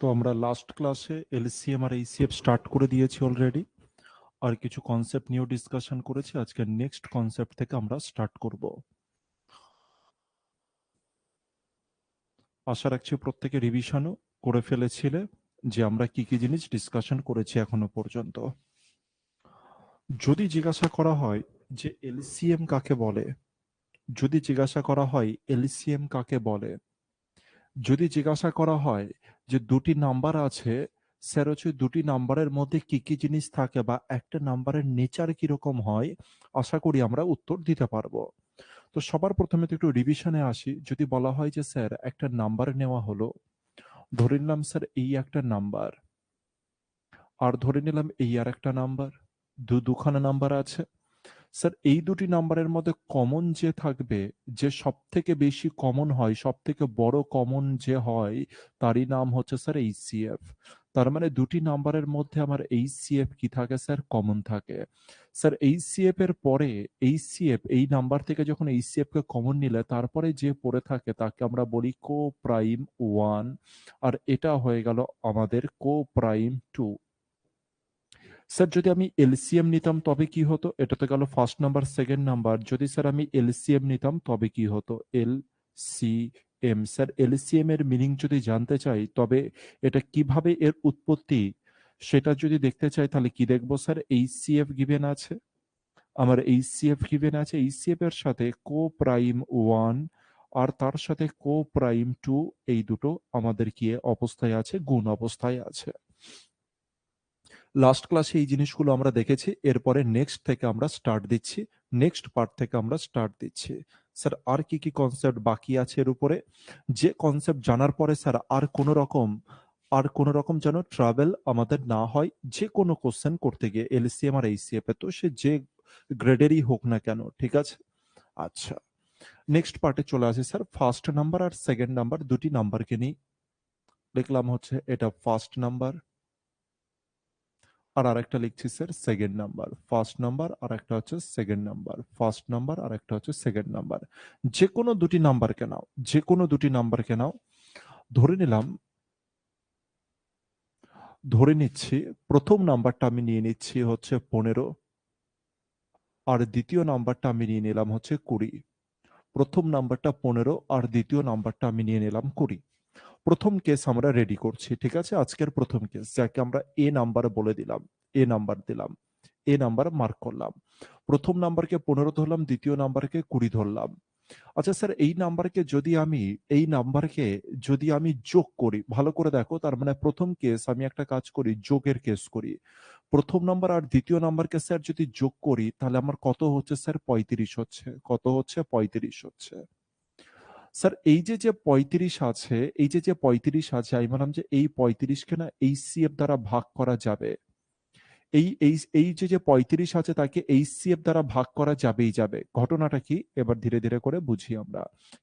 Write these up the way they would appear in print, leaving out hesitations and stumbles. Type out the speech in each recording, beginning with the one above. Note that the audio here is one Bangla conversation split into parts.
তো আমরা লাস্ট ক্লাসে এলসিএম আর এইচসিএফ স্টার্ট করে দিয়েছি অলরেডি, আর কিছু কনসেপ্ট নিয়েও ডিসকাশন করেছি। আজকে নেক্সট কনসেপ্ট থেকে আমরা স্টার্ট করব। আশা রাখছি প্রত্যেকে রিভিশনও করে ফেলেছিলে যে আমরা কি কি জিনিস ডিসকাশন করেছি এখনো পর্যন্ত। যদি জিজ্ঞাসা করা হয় যে এলসিএম কাকে বলে, যদি জিজ্ঞাসা করা হয় এলসিএম কাকে বলে, যদি জিজ্ঞাসা করা হয় যে দুটি নাম্বার আছে, স্যার হচ্ছে দুটি নাম্বারের মধ্যে কি কি জিনিস থাকে বা একটা নাম্বারের নেচার কিরকম হয়, আশা করি আমরা উত্তর দিতে পারবো। তো সবার প্রথমে তো একটু রিভিশনে আসি। যদি বলা হয় যে স্যার একটা নাম্বার নেওয়া হলো, ধরে নিলাম স্যার এই একটা নাম্বার, আর ধরে নিলাম এই আর একটা নাম্বার, দুখানা নাম্বার আছে। স্যার এই দুটি নাম্বারের মধ্যে কমন যে থাকবে, যে সব থেকে বেশি কমন হয়, সব থেকে বড় কমন যে হয়, তারই নাম হচ্ছে স্যার এইচসিএফ। তার মানে দুটি নাম্বারের মধ্যে আমার এইচসিএফ কি থাকে স্যার, কমন থাকে। স্যার এইচসিএফ এর পরে, এইচসিএফ এই নাম্বার থেকে যখন এইচসিএফ কে কমন নিলে তারপরে যে পড়ে থাকে তাকে আমরা বলি কো প্রাইম ওয়ান, আর এটা হয়ে গেল আমাদের কো প্রাইম টু। স্যার যদি আমি এলসিএম নিতাম তবে কি হতো, এটা তো গেল ফার্স্ট নাম্বার সেকেন্ড নাম্বার। যদি স্যার আমি এলসিএম নিতাম তবে কি হতো, এলসিএম। স্যার এলসিএম এর মিনিং যদি জানতে চাই তবে এটা কিভাবে এর উৎপত্তি সেটা যদি দেখতে চাই তাহলে কি দেখবো স্যার, এইচসিএফ গিভেন আছে, আমার এইচসিএফ গিভেন আছে। এইচসিএফ এর সাথে কো প্রাইম ওয়ান আর তার সাথে কো প্রাইম টু, এই দুটো আমাদের কি অবস্থায় আছে, গুণ অবস্থায় আছে। লাস্ট ক্লাসে এই জিনিসগুলো আমরা দেখেছি। এরপরে নেক্সট থেকে আমরা স্টার্ট দিচ্ছি, নেক্সট পার্ট থেকে আমরা স্টার্ট দিচ্ছি। স্যার আর কি কি কনসেপ্ট বাকি আছে এর উপরে, যে কনসেপ্ট জানার পরে স্যার আর কোনো রকম যেন ট্রাভেল আমাদের না হয় যে কোনো কোশ্চেন করতে গিয়ে এলসিএম আর এইচসিএফ এ, তো সে যে গ্রেডেরই হোক না কেন, ঠিক আছে। আচ্ছা, নেক্সট পার্টে চলে আসি। স্যার ফার্স্ট নাম্বার আর সেকেন্ড নাম্বার দুটি নাম্বারকে নিয়ে লিখলাম হচ্ছে এটা ফার্স্ট নাম্বার, আর আরেকটা লিখছি sir second number. First number আর একটা হচ্ছে সেকেন্ড নাম্বার, ফার্স্ট নাম্বার আর একটা হচ্ছে সেকেন্ড নাম্বার। যে কোনো দুটি নাম্বারকে নাও, যে কোনো দুটি নাম্বারকে নাও। ধরে নিলাম, ধরে নিচ্ছি প্রথম নাম্বারটা আমি নিয়ে নিচ্ছি হচ্ছে 15, আর দ্বিতীয় নাম্বারটা আমি নিয়ে নিলাম হচ্ছে 20। প্রথম নাম্বারটা 15 আর দ্বিতীয় নাম্বারটা আমি নিয়ে নিলাম 20। প্রথম কেস আমরা রেডি করছি, ঠিক আছে। আজকের প্রথম কেস যাকে আমরা এ নাম্বার বলে দিলাম, এ নাম্বার দিলাম, এ নাম্বার মার্ক করলাম। প্রথম নাম্বারকে 15 ধরলাম, দ্বিতীয় নাম্বারকে 20 ধরলাম। আচ্ছা স্যার এই নাম্বারকে যদি আমি যোগ করি, ভালো করে দেখো, তার মানে প্রথম কেস আমি একটা কাজ করি, যোগের কেস করি। প্রথম নাম্বার আর দ্বিতীয় নাম্বারকে স্যার যদি যোগ করি তাহলে আমার কত হচ্ছে স্যার, 35 হচ্ছে। কত হচ্ছে, 35 হচ্ছে। স্যার এই যে যে 35 আছে, এই যে যে 35 আছে, আমি বললাম যে এই 35কে না এইচসিএফ দ্বারা ভাগ করা যাবে। এই যে যে 35 আছে তাকে এইচসিএফ দ্বারা ভাগ করা যাবেই যাবে। ঘটনাটা কি এবার ধীরে ধীরে করে বুঝি আমরা।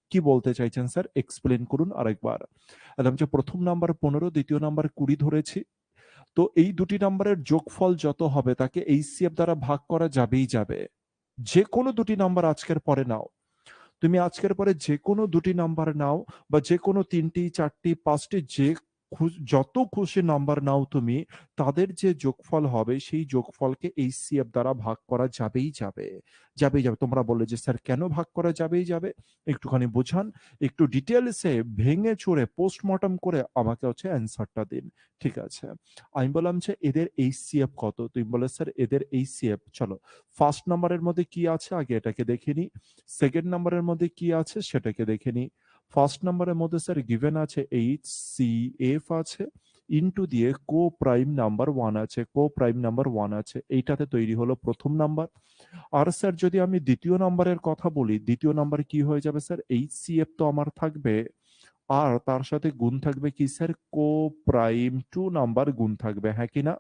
কি বলতে চাইছেন স্যার, এক্সপ্লেন করুন আরেকবার। বললাম যে প্রথম নাম্বার 15, দ্বিতীয় নাম্বার 20 ধরেছি। তো এই দুটি নাম্বারের যোগফল যত হবে তাকে এইচসিএফ দ্বারা ভাগ করা যাবেই যাবে। যে কোনো দুটি নাম্বার আজকের পরে নাও, তুমি আজকের পরে যে কোনো দুটি নাম্বার নাও, বা যে কোনো 3টি 4টি 5টি, যত খুশি নাম্বার নাও তুমি, তাদের যে যোগফল হবে সেই যোগফলকে এইচসিএফ দ্বারা ভাগ করা যাবেই যাবে। যাবেই যাবে। তোমরা বললে যে স্যার কেন ভাগ করা যাবেই যাবে, একটুখানি বোঝান, একটু ডিটেলসে ভেঙে চড়ে পোস্টমর্টম করে আমাকে হচ্ছে অ্যান্সারটা দিন। ঠিক আছে, আমি বললাম যে এদের এইচসিএফ কত, তুমি বলে স্যার এদের এইচসিএফ, চলো ফার্স্ট নাম্বারের মধ্যে কি আছে আগে এটাকে দেখে নি, সেকেন্ড নাম্বারের মধ্যে কি আছে সেটাকে দেখে নি। ফার্স্ট নাম্বারের মধ্যে স্যার গিভেন আছে এইচসিএফ আছে, ইনটু দিয়ে কো প্রাইম নাম্বার 1 আছে, কো প্রাইম নাম্বার 1 আছে, এইটাতে তৈরি হলো প্রথম নাম্বার। আর স্যার যদি আমি দ্বিতীয় নাম্বারের কথা বলি, দ্বিতীয় নাম্বার কি হয়ে যাবে স্যার, এইচসিএফ তো আমার থাকবে, আর তার সাথে গুণ থাকবে কি স্যার, কো প্রাইম 2 নাম্বার গুণ থাকবে, হ্যাঁ কি না।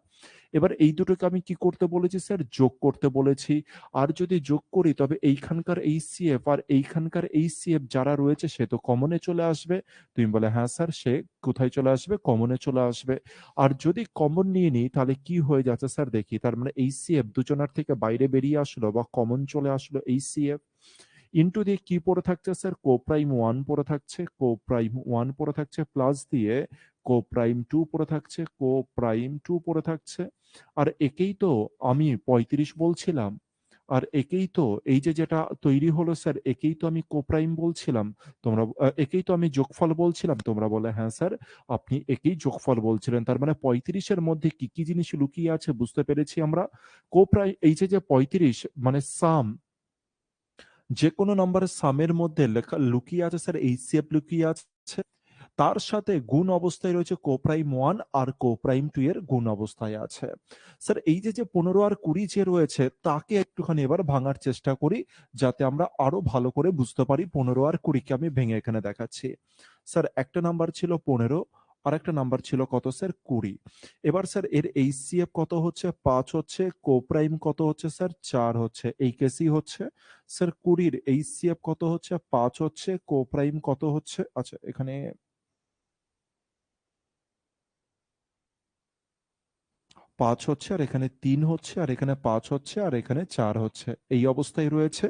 এবার এই দুটোকে আমি কি করতে বলেছি স্যার, যোগ করতে বলেছি। আর যদি যোগ করি তবে এইখানকার এইচসিএফ আর এইখানকার এইচসিএফ যারা রয়েছে সে তো কমনে চলে আসবে। তুমি বলে হ্যাঁ স্যার, সে কোথায় চলে আসবে, কমনে চলে আসবে। আর যদি কমন নিয়ে নিই তাহলে কি হয়ে যাচ্ছে স্যার দেখি, তার মানে এইচসিএফ দুজনার থেকে বাইরে বেরিয়ে আসলো বা কমন চলে আসলো এইচসিএফ। ইনটু দিয়ে কি পড়ে থাকছে স্যার, কোপ্রাইম 1 পড়ে থাকছে, কোপ্রাইম 1 পড়ে থাকছে, প্লাস দিয়ে কোপ্রাইম 2 পড়ে থাকছে, কোপ্রাইম 2 পড়ে থাকছে। আর একেই তো আমি 35 বলছিলাম। আর একেই তো এই যে যেটা তৈরি হলো স্যার, একেই তো আমি কোপ্রাইম বলছিলাম। তোমরা একেই তো আমি যোগফল বলছিলাম। তোমরা বলে হ্যাঁ স্যার, আপনি একেই যোগফল বলছিলেন। তার মানে 35 এর মধ্যে কি কি জিনিস লুকিয়ে আছে বুঝতে পেরেছি আমরা। এই যে যে 35 মানে সাম, যে কোনো নম্বরের সামের মধ্যে লেখা লুকিয়ে আছে স্যার এইচসিএফ লুকিয়ে আছে। তার সাথে গুণ অবস্থায় রয়েছে কোপ্রাইম 1 আর কোপ্রাইম 2 এর গুণ অবস্থায় আছে। স্যার এই যে যে 15 আর 20 যে রয়েছে তাকে একটুখানি এবার ভাঙার চেষ্টা করি, যাতে আমরা আরো ভালো করে বুঝতে পারি। 15 আর 20 কে আমি ভেঙে এখানে দেখাচ্ছি। স্যার একটা নাম্বার ছিল 15, আর একটা নাম্বার ছিল কত স্যার, 20। এবার স্যার এর এইচসিএফ কত হচ্ছে, 5 হচ্ছে, কোপ্রাইম কত হচ্ছে স্যার, 4 হচ্ছে, এই কেসই হচ্ছে। স্যার 20 এর এইচসিএফ কত হচ্ছে, 5 হচ্ছে, কোপ্রাইম কত হচ্ছে, আচ্ছা এখানে 5 হচ্ছে, আর এখানে 3 হচ্ছে, আর এখানে 5 হচ্ছে, আর এখানে 4 হচ্ছে। এই অবস্থায় রয়েছে।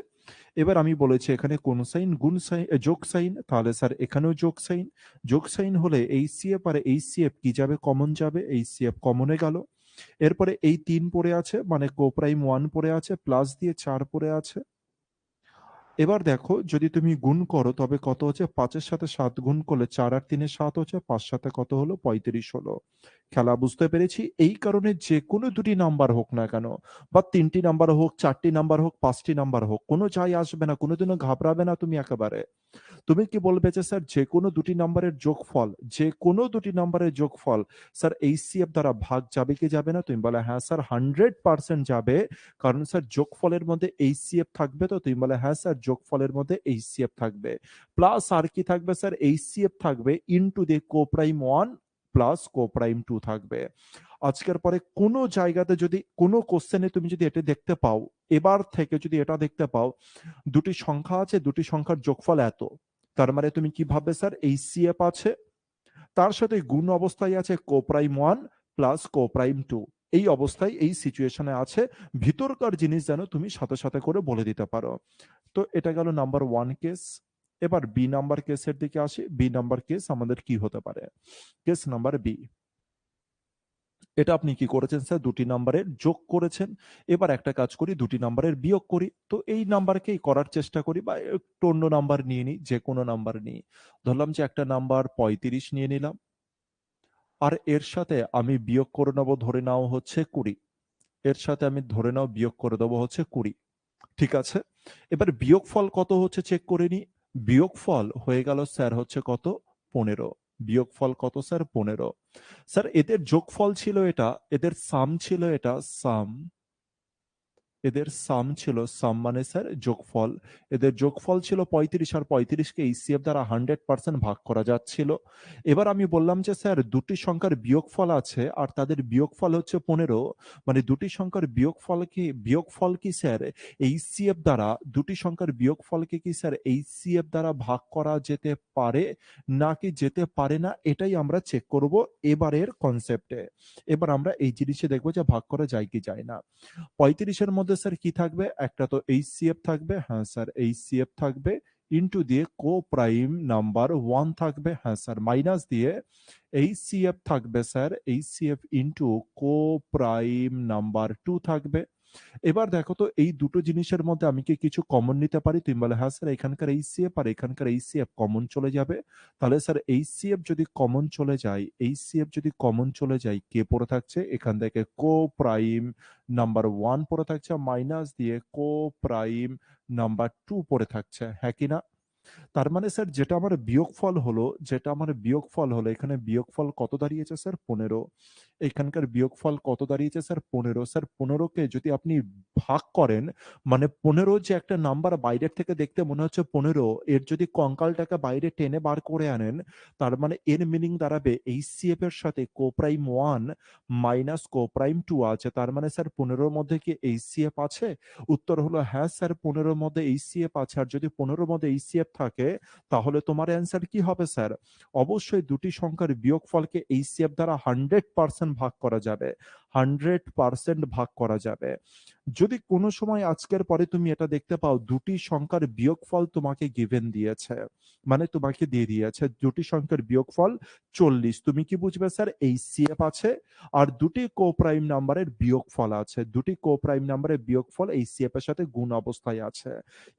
এবার আমি বলেছি এখানে কোন সাইন, গুণ সাইন, যোগ সাইন, তাহলে স্যার এখানেও যোগ সাইন। যোগ সাইন হলে এইচসিএফ আর এইচসিএফ কি যাবে, কমন যাবে, এইচসিএফ কমনে গেল। এরপরে এই 3 পড়ে আছে, মানে কোপ্রাইম 1 পড়ে আছে, প্লাস দিয়ে 4 পড়ে আছে। এবার দেখো যদি তুমি গুণ করো তবে কত হচ্ছে, 5 এর সাথে 7 গুণ করলে 4 আর 3 7 হচ্ছে, 5 সাথে কত হলো, 35 হলো। খেলা বুঝতে পেরেছি। এই কারণে যে কোনো দুটি নাম্বার হোক না কেন, বা 3টি নাম্বার হোক, 4টি নাম্বার হোক, 5টি নাম্বার হোক, কোনো যাই আসবে না, কোনোদিনও ঘাবড়াবে না তুমি একেবারে। তুমি কি বলবে যে স্যার যেকোনো দুটি নাম্বারের যোগফল, যেকোনো দুটি নাম্বারের যোগফল স্যার এইচসিএফ দ্বারা ভাগ যাবে কি যাবে না, তুমি বলে হ্যাঁ স্যার 100% যাবে। কারণ স্যার যোগফলের মধ্যে এইচসিএফ থাকবে, তো তুমি বলে হ্যাঁ স্যার যোগফলের মধ্যে এইচসিএফ থাকবে। প্লাস আর কি থাকবে স্যার, এইচসিএফ থাকবে ইনটু দি কোপ্রাইম 1 প্লাস কোপ্রাইম 2 থাকবে। আজকের পরে কোনো জায়গাতে যদি কোনো কোশ্চেনে তুমি যদি এটা দেখতে পাও, এবার থেকে যদি এটা দেখতে পাও দুটি সংখ্যা আছে, দুটি সংখ্যার যোগফল এত, তার মানে তুমি কি ভাববে স্যার, এইচসিএফ আছে, তার সাথে গুণ অবস্থায় আছে কোপ্রাইম 1 প্লাস কোপ্রাইম 2। এই অবস্থায় এই সিচুয়েশনে আছে। ভিতরকার জিনিস যেন তুমি সাথে সাথে করে বলে দিতে পারো। তো এটা গেল নাম্বার 1 কেস। এবার বি নাম্বার কেসের দিকে আসি। বি নাম্বার কেস আমাদের কি হতে পারে, কেস নাম্বার বি। এটা আপনি কি করেছেন স্যার, দুটি নাম্বারের যোগ করেছেন। এবার একটা কাজ করি, দুটি নাম্বারের বিয়োগ করি। তো এই নাম্বারকেই করার চেষ্টা করি, বা একটু অন্য নাম্বার নিয়ে নিই, যে কোনো নাম্বার নিই। ধরলাম যে একটা নাম্বার 35 নিয়ে নিলাম, আর এর সাথে আমি বিয়োগ করে নেবো, ধরে নাও হচ্ছে 20। এর সাথে আমি ধরে নাও বিয়োগ করে দেবো হচ্ছে 20। ঠিক আছে। এবার বিয়োগফল কত হচ্ছে চেক করে নিই। বিয়োগফল হয়ে গেল স্যার হচ্ছে কত, 15। বিয়োগফল কত স্যার, 15। স্যার এদের যোগফল ছিল এটা, এদের সাম ছিল এটা, সাম। এদের সাম ছিল, সাম মানে স্যার যোগফল। এদের যোগফল ছিল 35, আর 35 কে এইচসিএফ দ্বারা 100% ভাগ করা যাচ্ছিল। এবার আমি বললাম যে স্যার দুটি সংখ্যার বিয়োগফল আছে, আর তাদের বিয়োগফল হচ্ছে 15। মানে দুটি সংখ্যার বিয়োগফল কি স্যার এইচসিএফ দ্বারা, দুটি সংখ্যার বিয়োগফলকে কি স্যার এইচসিএফ দ্বারা ভাগ করা যেতে পারে নাকি যেতে পারে না, এটাই আমরা চেক করব এবারের কনসেপ্টে। এবার আমরা এই জিনিসে দেখবো যে ভাগ করা যায় কি যায় না। 35 এর মধ্যে স্যার কি থাকবে, একটা তো এইচসিএফ থাকবে, হ্যাঁ স্যার এইচসিএফ থাকবে, ইনটু দিয়ে কো প্রাইম নাম্বার 1 থাকবে, হ্যাঁ স্যার, মাইনাস দিয়ে এইচসিএফ থাকবে স্যার, এইচসিএফ ইনটু কো প্রাইম নাম্বার 2 থাকবে। এবার দেখো তো এই দুটো জিনিসের মধ্যে আমি কি কিছু কমন নিতে পারি, তুমি বলে হ্যাঁ স্যার এখানকার এইচসিএফ আর এখানকার এইচসিএফ কমন চলে যাবে। তাহলে স্যার এইচসিএফ যদি কমন চলে যায়, এইচসিএফ যদি কমন চলে যায়, কে পড়ে থাকছে এখান থেকে, কো প্রাইম নাম্বার 1 পড়ে থাকছে, মাইনাস দিয়ে কো প্রাইম নাম্বার 2 পড়ে থাকছে, হ্যাঁ কি না। তার মানে স্যার যেটা আমার বিয়োগফল হলো এখানে বিয়োগফল কত দাঁড়িয়েছে স্যার, 15। এখানকার বিয়োগফল কত দাঁড়িয়েছে স্যার, 15। স্যার 15 কে যদি আপনি ভাগ করেন, মানে 15 যে একটা নাম্বার বাইরের থেকে দেখতে মনে হচ্ছে 15, এর যদি কঙ্কালটাকে বাইরে টেনে বার করে আনেন, তার মানে এর মিনিং দাঁড়াবে এইচসিএফ এর সাথে কোপ্রাইম 1 মাইনাস কোপ্রাইম 2 আছে। তার মানে স্যার 15 মধ্যে কি এইচসিএফ আছে? উত্তর হলো হ্যাঁ স্যার 15 মধ্যে এইচসিএফ আছে। আর যদি 15 মধ্যে এইচসিএফ থাকে, তাহলে তোমার অ্যান্সার কি হবে স্যার? অবশ্যই দুটি সংখ্যার বিয়োগফলকে এইচসিএফ দ্বারা 100% ভাগ করা যাবে, 100% ভাগ করা যাবে। যদি কোনো সময় আজকের পরে তুমি এটা দেখতে পাও দুটি সংখ্যার বিয়োগফল তোমাকে গিভেন দিয়েছে, মানে তোমাকে দিয়ে দিয়েছে দুটি সংখ্যার বিয়োগফল 40, তুমি কি বুঝবে স্যার? এইচসিএফ আছে আর দুটি কোপ্রাইম নাম্বারের বিয়োগফল আছে, দুটি কোপ্রাইম নাম্বারের বিয়োগফল এইচসিএফ এর সাথে গুণ অবস্থায় আছে,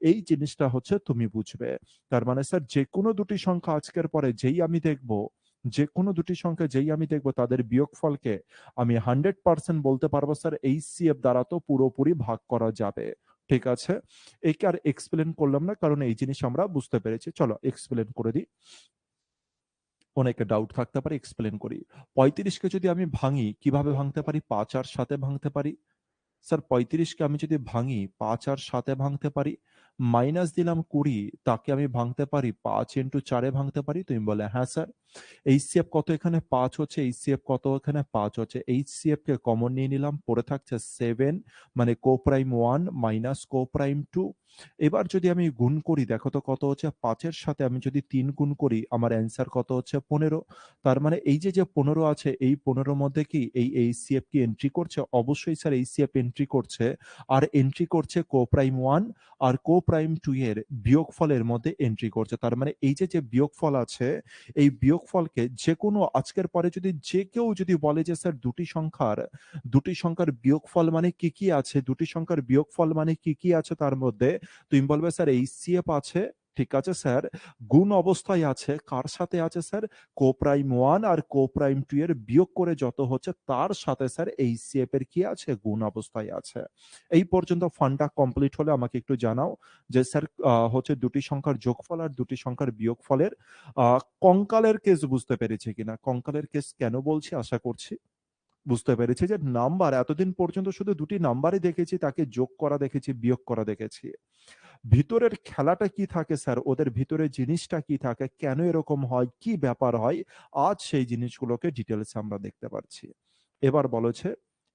এই জিনিসটা হচ্ছে তুমি বুঝবে। তার মানে স্যার যে কোনো দুটি সংখ্যা আজকের পরে যেই আমি দেখব, যে কোনো দুটি সংখ্যা যেই আমি দেখব তাদের বিয়োগফলকে আমি 100% বলতে পারবো স্যার এইচসিএফ দ্বারা তো পুরোপুরি ভাগ করা যাবে। ঠিক আছে, একে আর এক্সপ্লেন করলাম না, কারণ এই জিনিস আমরা বুঝতে পেরেছি। চলো এক্সপ্লেন করে দিই, অনেকে ডাউট থাকতে পারে, এক্সপ্লেন করি। 35কে যদি আমি ভাঙি কিভাবে ভাঙতে পারি? 5 আর 7 ভাঙতে পারি। স্যার 35কে আমি যদি ভাঙি 5 আর 7 ভাঙতে পারি, মাইনাস দিলাম 20, তাকে আমি ভাঙতে পারি 5 ইন্টু 4 ভাঙতে পারি। তুমি বলে হ্যাঁ স্যার। এইচসিএফ কত? এখানে 5 হচ্ছে। এইচসিএফ কত? এখানে 5 হচ্ছে। এইচসিএফ কে কমন নিয়ে নিলাম, পড়ে থাকছে 7, মানে কোপ্রাইম 1 মাইনাস কোপ্রাইম 2। এবার যদি আমি গুণ করি দেখো তো কত হচ্ছে? 5 এর সাথে আমি যদি 3 গুণ করি আমার অ্যান্সার কত হচ্ছে? 15। তার মানে এই যে 15 আছে, এই 15 মধ্যে কি এই এইচসিএফ কি এন্ট্রি করছে? অবশ্যই স্যার এইচসিএফ এন্ট্রি করছে, আর এন্ট্রি করছে কোপ্রাইম 1 আর কোপ্রাইম 2 এর বিয়োগফলের মধ্যে এন্ট্রি করছে। তার মানে এই যে বিয়োগফল আছে, এই বিয়োগফলকে যেকোনো আজকের পরে যদি যে কেউ যদি বলে যে স্যার দুটি সংখ্যার বিয়োগফল মানে কি কি আছে, দুটি সংখ্যার বিয়োগফল মানে কি কি আছে তার মধ্যে, তুমি বলবে স্যার এইচসিএফ আছে। ঠিক আছে স্যার, গুণ অবস্থায় আছে, কার সাথে আছে স্যার? কোপ্রাইম 1 আর কোপ্রাইম 2 এর বিয়োগ করে যত হচ্ছে তার সাথে স্যার এইচসিএফ এর কি আছে? গুণ অবস্থায় আছে। এই পর্যন্ত ফান্ডা কমপ্লিট হলে আমাকে একটু জানাও যে স্যার হচ্ছে দুটি সংখ্যার যোগফল আর দুটি সংখ্যার বিয়োগফলের কঙ্কালের কেস বুঝতে পেরেছি কিনা। কঙ্কালের কেস কেন বলছি আশা করছি বুঝতে পেরেছি। যে নাম্বার এতদিন পর্যন্ত শুধু দুটি নাম্বারই দেখেছি, তাকে যোগ করা দেখেছি, বিয়োগ করা দেখেছি। ভিতরের খেলাটা কি থাকে স্যার, ওদের ভিতরে জিনিসটা কি থাকে, কেন এরকম হয়, কি ব্যাপার হয়, আজ সেই জিনিসগুলোকে ডিটেলসে আমরা দেখতে পাচ্ছি। এবার বলেছে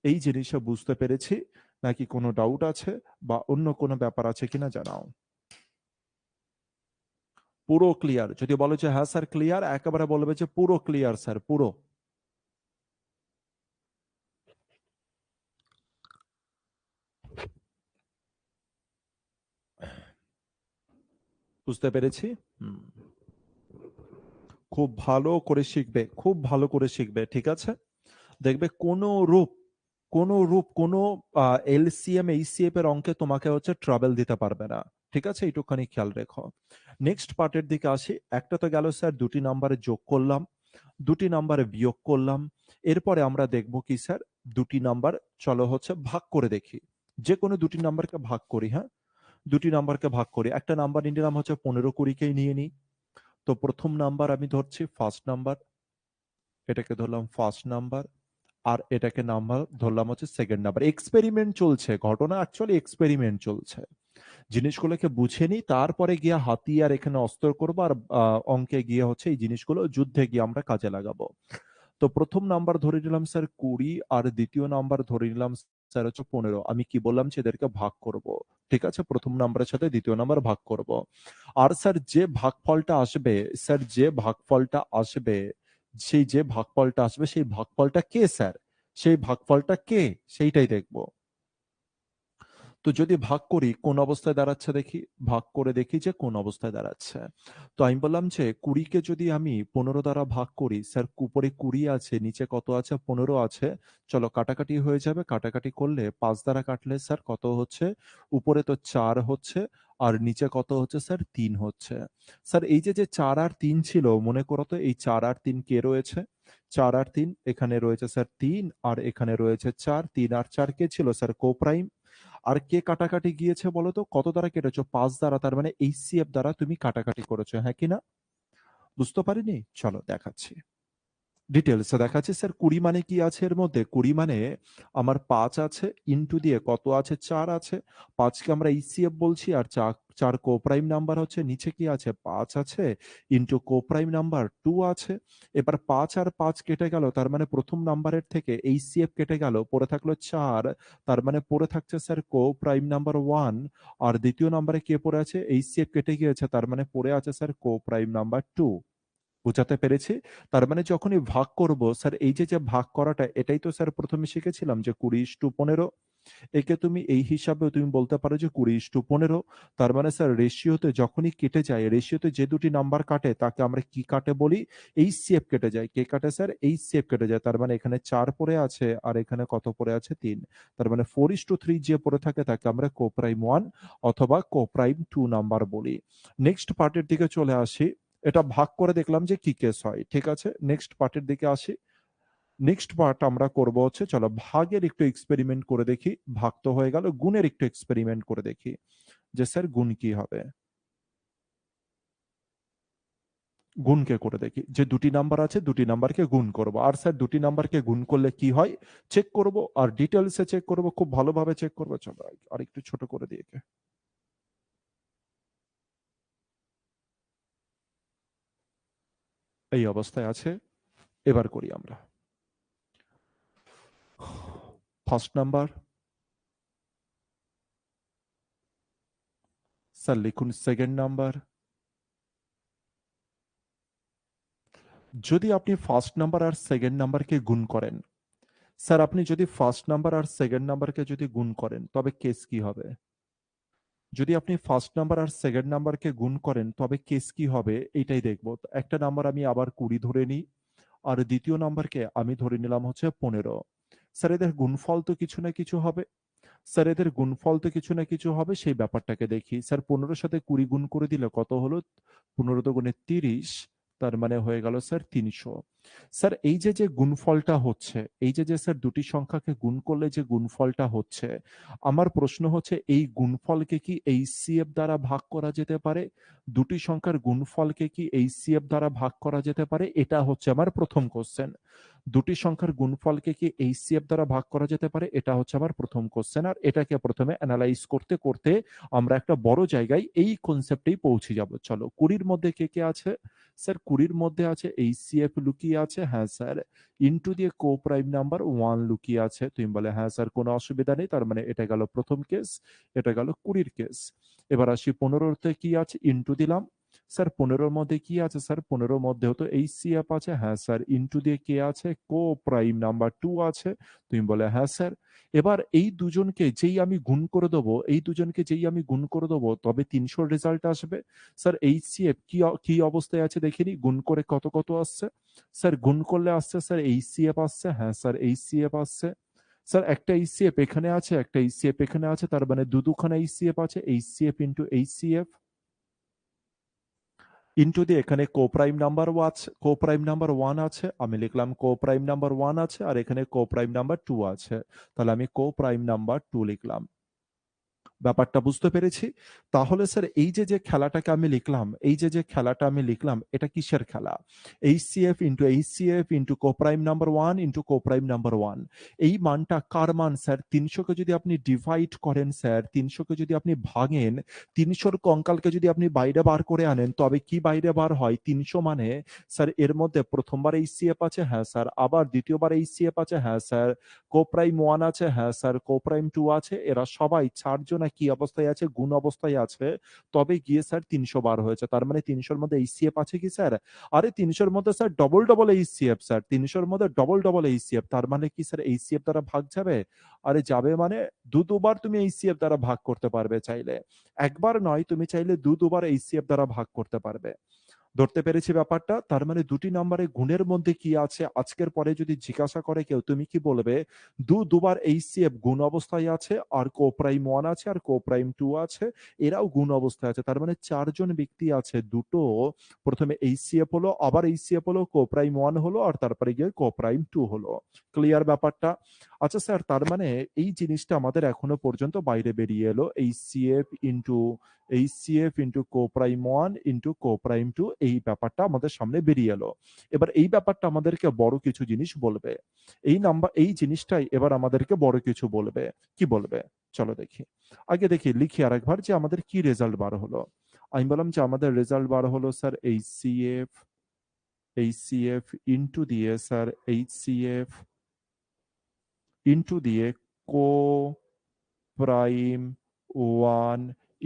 এই জিনিসটা বুঝতে পেরেছি, নাকি কোনো ডাউট আছে বা অন্য কোনো ব্যাপার আছে কিনা জানাও। পুরো ক্লিয়ার? যদি বলো যে হ্যাঁ স্যার ক্লিয়ার, একেবারে বলবে যে পুরো ক্লিয়ার স্যার, পুরো। বুঝতে পেরেছি। হুম, খুব ভালো করে শিখবে, খুব ভালো করে শিখবে, ঠিক আছে? দেখবে কোনো এলসিএম এইচসিএফ এর অঙ্কে তোমাকে হচ্ছে ট্রাবেল দিতে পারবে না। ঠিক আছে, এইটুখানি খেয়াল রেখো। নেক্সট পার্টের দিকে আসি। একটা তো গেল স্যার দুটি নাম্বারে যোগ করলাম, দুটি নাম্বারে বিয়োগ করলাম। এরপরে আমরা দেখব কি স্যার? দুটি নাম্বার, চলো হচ্ছে ভাগ করে দেখি। যে কোনো দুটি নাম্বারকে ভাগ করি। হ্যাঁ, দুটি নাম্বারকে ভাগ করি। একটা নাম্বার নিয়ে নিলাম হচ্ছে 15, 20কেই নিয়ে নিই। তো প্রথম নাম্বার আমি ধরছি ফার্স্ট নাম্বার, এটাকে ধরলাম ফার্স্ট নাম্বার, আর এটাকে নাম্বার ধরলাম হচ্ছে সেকেন্ড নাম্বার। এক্সপেরিমেন্ট চলছে, ঘটনা অ্যাকচুয়ালি এক্সপেরিমেন্ট চলছে। জিনিসগুলোকে বুঝে নিই, তারপরে গিয়ে হাতিয়ার এখানে অস্ত্র করবো, আর অঙ্কে গিয়ে হচ্ছে এই জিনিসগুলো যুদ্ধে গিয়ে আমরা কাজে লাগাবো। তো প্রথম নাম্বার ধরে নিলাম স্যার 20, আর দ্বিতীয় নাম্বার ধরে নিলাম স্যার হচ্ছে 15। আমি কি বললাম যে এদেরকে ভাগ করব। ঠিক আছে, প্রথম নাম্বারের সাথে দ্বিতীয় নাম্বার ভাগ করব। আর স্যার যে ভাগফলটা আসবে, স্যার যে ভাগফলটা আসবে, সেই ভাগফলটা কে স্যার? সেই ভাগফলটা কে, সেইটাই দেখবো। তো যদি ভাগ করি কোন অবস্থায় দাঁড়াচ্ছে দেখি, ভাগ করে দেখি যে কোন অবস্থায় দাঁড়াচ্ছে। তো আমি বললাম যে 20কে যদি আমি 15 দ্বারা ভাগ করি, স্যার উপরে 20 আছে, নিচে কত আছে? 15 আছে। চলো কাটাকাটি হয়ে যাবে, কাটাকাটি করলে 5 দ্বারা কাটলে স্যার কত হচ্ছে? উপরে তো 4 হচ্ছে, আর নিচে কত হচ্ছে স্যার? 3 হচ্ছে। স্যার এই যে 4 আর 3 ছিল, মনে করো তো এই 4 আর 3 কে রয়েছে? 4 আর 3 এখানে রয়েছে স্যার 3, আর এখানে রয়েছে 4। 3 আর 4 কে ছিল স্যার? কোপ্রাইম। আর কে কাটাকাটি গিয়েছে বলো তো? কত দ্বারা কেটেছো? 5 দ্বারা। তার মানে এইচসিএফ দ্বারা তুমি কাটাকাটি করেছো, হ্যাঁ কিনা? বুঝতে পারিনি? চলো দেখাচ্ছি, ডিটেলসে দেখাচ্ছি। স্যার 20 মানে কি আছে এর মধ্যে? 20 মানে আমার 5 আছে, ইনটু দিয়ে কত আছে? 4 আছে। 5 কে আমরা এইচসিএফ বলছি, আর 4 কোপ্রাইম নাম্বার হচ্ছে। নিচে কি আছে? 5 আছে, ইনটু কোপ্রাইম নাম্বার 2 আছে। এবার 5 আর 5 কেটে গেল, তার মানে প্রথম নাম্বারের থেকে এইচসিএফ কেটে গেল, পড়ে থাকলো 4। তার মানে পড়ে থাকছে স্যার কোপ্রাইম নাম্বার 1। আর দ্বিতীয় নাম্বারে কে পড়ে আছে? এইচসিএফ কেটে গিয়েছে, তার মানে পড়ে আছে স্যার কোপ্রাইম নাম্বার 2। বোঝাতে পেরেছি? তার মানে যখনই ভাগ করব স্যার এই যে ভাগ করাটা এটাই তো স্যার ১ম এ শিখেছিলাম যে ২০:১৫। একে তুমি এই হিসাবেও তুমি বলতে পারো যে ২০:১৫। তার মানে স্যার রেশিওতে যখনই কেটে যায়, রেশিওতে যে ২ টি নাম্বার কাটে তাকে আমরা কি কাটে বলি? এইচসিএফ কেটে যায়। কে কাটে স্যার? এইচসিএফ কেটে যায়। তার মানে এখানে ৪ পড়ে আছে আর এখানে কত পড়ে আছে? ৩। তার মানে 4:3 যে পড়ে থাকে তাকে আমরা কোপ্রাইম 1 অথবা কোপ্রাইম 2 নাম্বার বলি। নেক্সট পার্টের দিকে চলে আসি। এটা ভাগ করে দেখলাম যে কি কেস হয়। ঠিক আছে? নেক্সট পার্টের দিকে আসি। নেক্সট পার্ট আমরা করব হচ্ছে চলো ভাগের একটু এক্সপেরিমেন্ট করে দেখি। ভাগ তো হয়ে গেল, গুণের একটু এক্সপেরিমেন্ট করে দেখি। যে স্যার গুণ কি হবে? গুণকে করে দেখি। যে ২ টি নাম্বার আছে ২ টি নাম্বারকে গুণ করব। আর স্যার ২ টি নাম্বারকে গুণ করলে কি হয়? চেক করব আর ডিটেইলস এ চেক করব। খুব ভালোভাবে চেক করব। চলো আরেকটু ছোট করে দিই একে। এই অবস্থায় আছে। এবার করি আমরা। ফার্স্ট নাম্বার, স্যার লিখুন সেকেন্ড নাম্বার। যদি আপনি ফার্স্ট নাম্বার আর সেকেন্ড নাম্বারকে গুণ করেন, স্যার আপনি যদি ফার্স্ট নাম্বার আর সেকেন্ড নাম্বারকে যদি গুণ করেন তবে কেস কি হবে? যদি আপনি ফার্স্ট নাম্বার আর সেকেন্ড নাম্বারকে গুণ করেন তবে কেস কি হবে এইটাই দেখব। তো একটা নাম্বার আমি আবার ২০ ধরে নিই আর দ্বিতীয় নাম্বারকে আমি ধরে নিলাম হচ্ছে ১৫। স্যার এদের গুণফল তো কিছু না কিছু হবে। স্যার এদের গুণফল তো কিছু না কিছু হবে, সেই ব্যাপারটাকে দেখি। স্যার ১৫ সাথে ২০ গুণ করে দিলে কত হলো? ১৫ দুগুণে ৩০, তার মানে হয়ে গেল স্যার ৩০০। স্যার এই যে গুণফলটা হচ্ছে, এই যে স্যার দুটি সংখ্যাকে গুণ করলে যে গুণফলটা হচ্ছে, আমার প্রশ্ন হচ্ছে এই গুণফলকে কি এইচসিএফ দ্বারা ভাগ করা যেতে পারে? দুটি সংখ্যার গুণফলকে কি এইচসিএফ দ্বারা ভাগ করা যেতে পারে? এটা হচ্ছে আমার প্রথম কোশ্চেন। দুটি সংখ্যার গুণফলকে কি এইচসিএফ দ্বারা ভাগ করা যেতে পারে? এটা হচ্ছে আমার প্রথম কোশ্চেন। আর এটাকে প্রথমে এনালাইজ করতে করতে আমরা একটা বড় জায়গায় এই কনসেপ্টেই পৌঁছে যাব। চলো ২০ মধ্যে কে আছে? স্যার ২০ মধ্যে আছে এইচসিএফ লুকিয়ে আছে। হ্যাঁ স্যার। ইনটু দিয়ে কোপ্রাইম নাম্বার 1 লুকিয়ে আছে। তুমি বলে হ্যাঁ স্যার কোনো অসুবিধা নেই। তার মানে এটা গেল প্রথম কেস, এটা গেল ২০ কেস। এবার আসি ১৫ তে কি আছে? ইনটু দিলাম। স্যার ১৫ মধ্যে কি আছে? স্যার ১৫ মধ্যেও তো এইচসিএফ আছে। হ্যাঁ স্যার। ইনটু দিয়ে কে আছে? কোপ্রাইম নাম্বার 2 আছে। তুমি বলে হ্যাঁ স্যার। এবার এই দুজনকে যেই আমি গুণ করে দেবো, এই দুজনকে যেই আমি গুণ করে দেবো তবে ৩০০ রেজাল্ট আসবে। স্যার এইচসিএফ কি অবস্থায় আছে দেখিনি? গুণ করে কত আসছে? স্যার গুণ করলে আসছে স্যার এইচসিএফ আসছে। হ্যাঁ স্যার এইচসিএফ আসছে। স্যার একটা এইচসিএফ এখানে আছে, একটা এইচসিএফ এখানে আছে। তার মানে দুখানা এইচসিএফ আছে। এইচসিএফ ইনটু এইচসিএফ ইনটু দিয়ে এখানে কোপ্রাইম নাম্বার 1 আছে। আমি লিখলাম কোপ্রাইম নাম্বার 1 আছে আর এখানে কোপ্রাইম নাম্বার 2 আছে। তাহলে আমি কোপ্রাইম নাম্বার 2 লিখলাম। ব্যাপারটা বুঝতে পেরেছি। তাহলে স্যার এই যে খেলাটাকে আমি লিখলাম, এই যে খেলাটা আমি লিখলাম এটা কিসের খেলা? HCF into কোপ্রাইম number 1 into কোপ্রাইম number 1। এই মানটা কার মান স্যার? ৩০০ কে যদি আপনি ডিভাইড করেন স্যার, ৩০০ কে যদি আপনি ভাঙেন, ৩০০ র কঙ্কালকে যদি আপনি বাইরে বার করে আনেন তবে কি বাইরে বার হয়? ৩০০ মানে স্যার এর মধ্যে প্রথমবার এইচসিএফ আছে। হ্যাঁ স্যার। আবার দ্বিতীয়বার এইচসিএফ আছে। হ্যাঁ স্যার। কোপ্রাইম 1 আছে। হ্যাঁ স্যার। কোপ্রাইম 2 আছে। এরা সবাই ৪ জন কি অবস্থায় আছে? গুণ অবস্থায় আছে। তবে গিয়ে স্যার ৩০০ বার হয়েছে। তার মানে ৩০০ র মধ্যে এইচসিএফ আছে কি স্যার? আরে ৩০০ র মধ্যে স্যার ডবল এইচসিএফ স্যার। ৩০০ র মধ্যে ডবল এইচসিএফ। তার মানে কি স্যার এইচসিএফ দ্বারা ভাগ যাবে? আরে যাবে মানে দুবার তুমি এইচসিএফ দ্বারা ভাগ করতে পারবে চাইলে। একবার নয়, তুমি চাইলে দুবার এইচসিএফ দ্বারা ভাগ করতে পারবে। ধরতে পেরেছি ব্যাপারটা? তার মানে ২ টি নাম্বারে গুণের মধ্যে কি আছে? আজকের পরে যদি জিজ্ঞাসা করে কেউ তুমি কি বলবে? দুবার এইচসিএফ গুণ অবস্থায় আছে আর কোপ্রাইম 1 আছে আর কোপ্রাইম 2 আছে। এরাও গুণ অবস্থায় আছে। তার মানে ৪ জন ব্যক্তি আছে। দুটো প্রথমে এইচসিএফ হলো, আবার এইচসিএফ হলো, কোপ্রাইম 1 হলো আর তারপরে গিয়ে কোপ্রাইম 2 হলো। ক্লিয়ার ব্যাপারটা? আচ্ছা স্যার তার মানে এই জিনিসটা আমাদের এখনো পর্যন্ত বাইরে বেরিয়ে এলো। এইচসিএফ ইনটু কোপ্রাইম 1 ইনটু কোপ্রাইম 2 এই ব্যাপারটা আমাদের সামনে বেরিয়ে এলো। এবার এই ব্যাপারটা আমাদেরকে বড় কিছু জিনিস বলবে। এই জিনিসটাই এবার আমাদেরকে বড় কিছু বলবে। কি বলবে? চলো দেখি। আগে দেখি লিখি আরেকবার যে আমাদের কি রেজাল্ট বার হলো। আমি বললাম যে আমাদের রেজাল্ট বার হলো স্যার এইচসিএফ ইনটু দিয়ে স্যার এইচসিএফ ইনটু দিয়ে কোপ্রাইম 1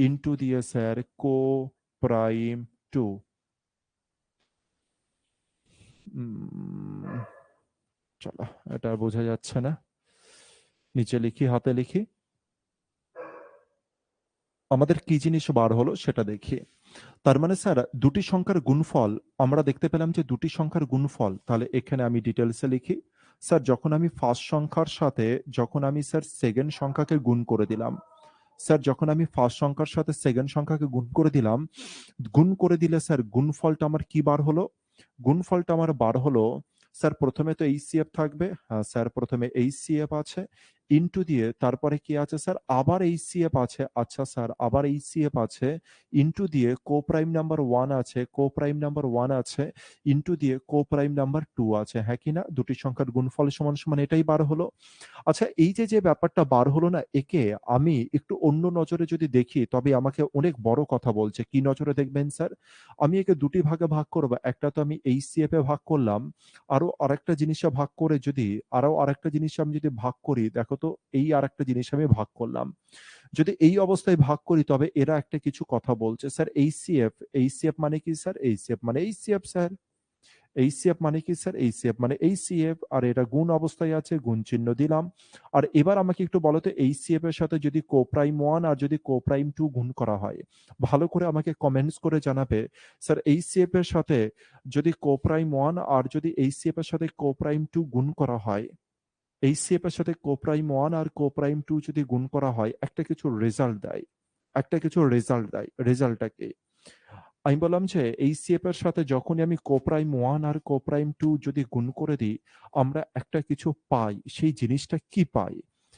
ইনটু দিয়ে স্যার কোপ্রাইম 2। চলো, এটা আর বোঝা যাচ্ছে না, নিচে লিখি, হাতে লিখি। আমাদের কি জিনিস বার হলো সেটা দেখি। তার মানে স্যার দুটি সংখ্যার গুণফল, আমরা দেখতে পেলাম যে দুটি সংখ্যার গুণফল, তাহলে এখানে আমি ডিটেলসে লিখি। স্যার যখন আমি ফার্স্ট সংখ্যার সাথে, যখন আমি স্যার সেকেন্ড সংখ্যাকে গুণ করে দিলাম, স্যার যখন আমি ফার্স্ট সংখ্যার সাথে সেকেন্ড সংখ্যাকে গুণ করে দিলাম, গুণ করে দিলে স্যার গুণফলটা আমার কি বার হলো? গুণফলটা আমার বার হলো, স্যার প্রথমে তো এইচসিএফ থাকবে, হ্যাঁ স্যার প্রথমে এইচসিএফ আছে, ইনটু দিয়ে তারপরে কি আছে স্যার, আবার এইচসিএফ আছে, আচ্ছা স্যার আবার এইচসিএফ আছে, ইনটু দিয়ে কো প্রাইম নাম্বার 1 আছে, কো প্রাইম নাম্বার 1 আছে, ইনটু দিয়ে কো প্রাইম নাম্বার 2 আছে, হ্যাঁ কি না? দুটি সংখ্যার গুণফল সমান সমান এটাই বার হলো। আচ্ছা এই যে ব্যাপারটা বার হলো না, একে আমি একটু অন্য নজরে যদি দেখি তবে আমাকে অনেক বড় কথা বলছে। কি নজরে দেখবেন স্যার? আমি একে দুটি ভাগে ভাগ করব। একটা তো আমি এইচসিএফ এ ভাগ করলাম, আরো আরেকটা জিনিসে ভাগ করে যদি, আরো আরেকটা জিনিস আমি যদি ভাগ করি, দেখো তো এই আরেকটা জিনিস আমি ভাগ করলাম। যদি এই অবস্থায় ভাগ করি তবে এরা একটা কিছু কথা বলছে স্যার, এইচসিএফ, এইচসিএফ মানে কি স্যার? এইচসিএফ মানে এইচসিএফ স্যার। এইচসিএফ মানে কি স্যার? এইচসিএফ মানে এইচসিএফ, আর এটা গুণ অবস্থায় আছে, গুণ চিহ্ন দিলাম। আর এবার আমাকে একটু বলো তো, এইচসিএফ এর সাথে যদি কোপ্রাইম 1 আর যদি কোপ্রাইম 2 গুণ করা হয়, ভালো করে আমাকে কমেন্টস করে জানাবে স্যার এইচসিএফ এর সাথে যদি কোপ্রাইম 1 আর যদি এইচসিএফ এর সাথে কোপ্রাইম 2 গুণ করা হয়, এইচসিএফ এর সাথে কোপ্রাইম 1 আর কোপ্রাইম 2 যদি গুণ করা হয় একটা কিছু রেজাল্ট দেয়, একটা কিছু রেজাল্ট দেয়, রেজাল্টটা কি? আমি বললাম যে এইচসিএফ এর সাথে যখনই আমি কোপ্রাইম 1 আর কোপ্রাইম 2 যদি গুণ করে দিই, আমরা একটা কিছু পাই। সেই জিনিসটা কি পাই?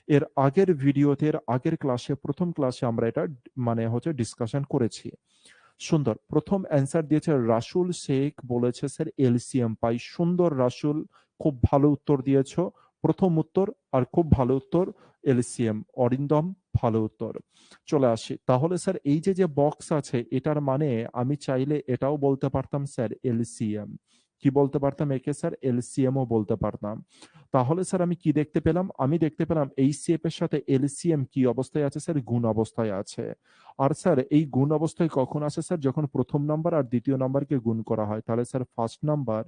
এর আগের ভিডিওতে, এর আগের ক্লাসে, প্রথম ক্লাসে আমরা এটা মানে হচ্ছে ডিসকাশন করেছি। সুন্দর। প্রথম অ্যান্সার দিয়েছে রাসুল শেখ, বলেছে স্যার এলসিএম পাই। সুন্দর রাসুল, খুব ভালো উত্তর দিয়েছ। প্রথম উত্তর আর খুব ভালো উত্তর, এলসিএম। অরিন্দম, ভালো উত্তর। চলে আসি তাহলে স্যার, এই যে বক্স আছে এটার মানে আমি চাইলে এটাও বলতে পারতাম স্যার এলসিএম। কি বলতে পারতাম একে স্যার? এলসিএম ও বলতে পারতাম। তাহলে স্যার আমি কি দেখতে পেলাম? আমি দেখতে পেলাম এইচসিএফ এর সাথে এলসিএম কি অবস্থায় আছে স্যার? গুণ অবস্থায় আছে। আর স্যার এই গুণ অবস্থায় কখন আসে স্যার? যখন প্রথম নাম্বার আর দ্বিতীয় নাম্বারকে গুণ করা হয়। তাহলে sir first number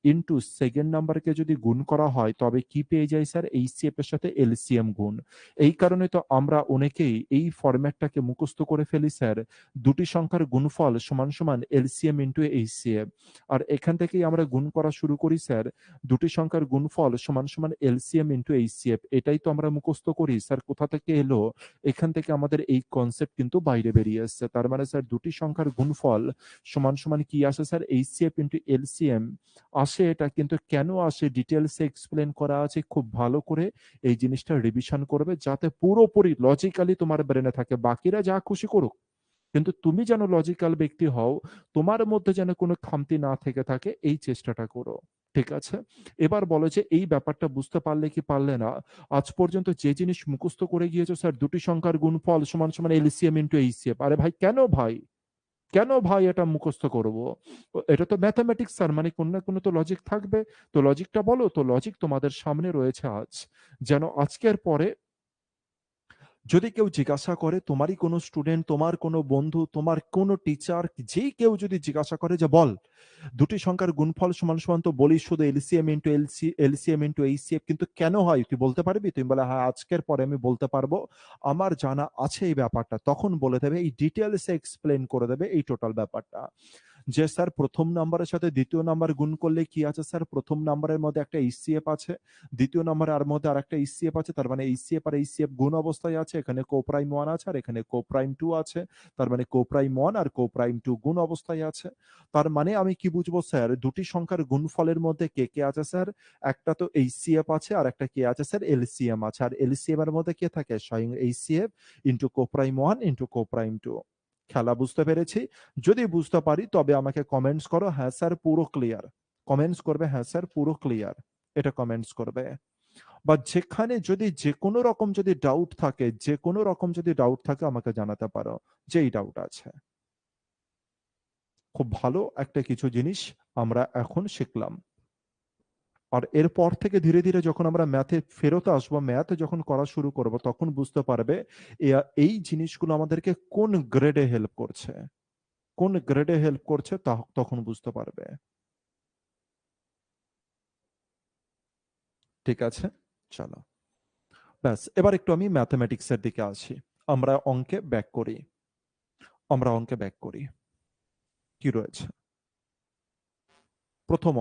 into second নাম্বারকে যদি গুণ করা হয় তবে কি পেয়ে যায় স্যার? এইচসিএফ এর সাথে এলসিএম গুণ। এই কারণে তো আমরা অনেকেই এই ফরম্যাটটাকে মুখস্থ করে ফেলি স্যার, দুটি সংখ্যার গুণফল সমান সমান এলসিএম ইনটু এইচসিএফ। আর এখান থেকেই আমরা গুণ করা শুরু করি স্যার, দুটি সংখ্যার গুণফল সমান সমান এলসিএম ইনটু এইচসিএফ। এটাই তো আমরা মুখস্থ করি স্যার। কোথা থেকে এলো? এখান থেকে আমাদের এই কনসেপ্ট কিন্তু বাইরে বেরিয়ে এসছে। তার মানে স্যার দুটি সংখ্যার গুণফল সমান সমান কি আসে স্যার? এইচসিএফ ইনটু এলসিএম আসে। এটা কিন্তু কেন আসে ডিটেলসে এক্সপ্লেন করা আছে, খুব ভালো করে এই জিনিসটা রিভিশন করবে যাতে পুরোপুরি লজিক্যালি তোমার ব্রেনে থাকে। বাকিরা যা খুশি করুক, কিন্তু তুমি যেন লজিক্যাল ব্যক্তি হও, তোমার মধ্যে যেন কোনো খামতি না থেকে থাকে, এই চেষ্টাটা করো। ঠিক আছে? এবার বলো যে এই ব্যাপারটা বুঝতে পারলে কি পারলে না? আজ পর্যন্ত যে জিনিস মুখস্থ করে গিয়েছো স্যার, দুটি সংখ্যার গুণফল সমান সমান এলসিএম ইনটু এইচসিএফ। আরে ভাই কেন ভাই? কেন ভাই এটা মুখস্থ করব? এটা তো ম্যাথমেটিক্স স্যার, মানে কোনো না কোনো তো লজিক থাকবে। তো লজিকটা বলো। তো লজিক তোমাদের সামনে রয়েছে আজ। যেন আজকের পরে যদি কেউ জিজ্ঞাসা করে, তোমারই কোনো স্টুডেন্ট, তোমার কোনো বন্ধু, তোমার কোনো টিচার, যেই কেউ যদি জিজ্ঞাসা করে যে বল দুটি সংখ্যার গুণফল সমান সমান, তো বলি শুধু LCM into LCM into HCF, কিন্তু কেন হয় তুই বলতে পারবি? তুমি বলে হ্যাঁ আজকের পরে আমি বলতে পারবো, আমার জানা আছে এই ব্যাপারটা। তখন বলে দেবে, এই ডিটেলসে এক্সপ্লেন করে দেবে এই টোটাল ব্যাপারটা। যে স্যার প্রথম নাম্বারের সাথে দ্বিতীয় নাম্বার গুণ করলে কি আছে স্যার? প্রথম নাম্বারের মধ্যে একটা এইচসিএফ আছে, দ্বিতীয় নাম্বারের মধ্যে আর একটা এইচসিএফ আছে, তার মানে এইচসিএফ আর এইচসিএফ গুণ অবস্থায় আছে। এখানে কোপ্রাইম 1 আছে আর এখানে কোপ্রাইম 2 আছে, তার মানে কোপ্রাইম 1 আর কোপ্রাইম 2 গুণ অবস্থায় আছে। তার মানে আমি কি বুঝবো স্যার? দুটি সংখ্যার গুণফলের মধ্যে কে কে আছে স্যার? একটা তো এইচসিএফ আছে আর একটা কি আছে স্যার? এলসিএম আছে। আর এলসিএম এর মধ্যে কে থাকে? স্বয়ং এইচসিএফ ইনটু কোপ্রাইম 1 ইনটু কোপ্রাইম 2। খেলা বুঝতে পেরেছি? যদি বুঝতে পারি তবে আমাকে কমেন্টস করো, হ্যাঁ স্যার পুরো ক্লিয়ার। কমেন্টস করবে হ্যাঁ স্যার পুরো ক্লিয়ার, এটা কমেন্টস করবে। বা যেখানে যদি যে কোনো রকম যদি ডাউট থাকে, যে কোনো রকম যদি ডাউট থাকে আমাকে জানাতে পারো, যেই ডাউট আছে। খুব ভালো একটা কিছু জিনিস আমরা এখন শিখলাম। আর এরপর থেকে ধীরে ধীরে যখন আমরা ম্যাথে ফেরত আসবো, ম্যাথ যখন করা শুরু করব, তখন বুঝতে পারবে এই জিনিসগুলো আমাদেরকে কোন গ্রেডে হেল্প করছে, কোন গ্রেডে হেল্প করছে, তখন বুঝতে পারবে। ঠিক আছে, চলো ব্যাস। এবার একটু আমি ম্যাথমেটিক্সের দিকে আসি। আমরা অঙ্কে ব্যাক করি। কি রয়েছে? প্রথম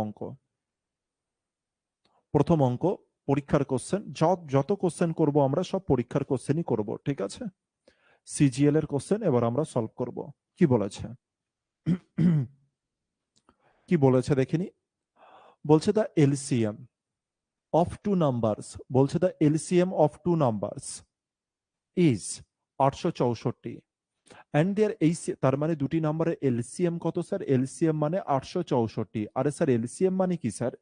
অঙ্ক। পরীক্ষার কোশ্চেন। যত কোশ্চেন করব আমরা সব পরীক্ষার কোশ্চেনই করব, ঠিক আছে? সিজিএল এর কোশ্চেন এবার আমরা সলভ করব। কি বলেছে? কি বলেছে দেখিনি? বলছে the LCM of two numbers, বলছে the LCM of two numbers is 864 and there এই তার মানে দুটি নাম্বারের এলসিএম কত স্যার? এলসিএম মানে 864। আরে স্যার এলসিএম মানে কি স্যার?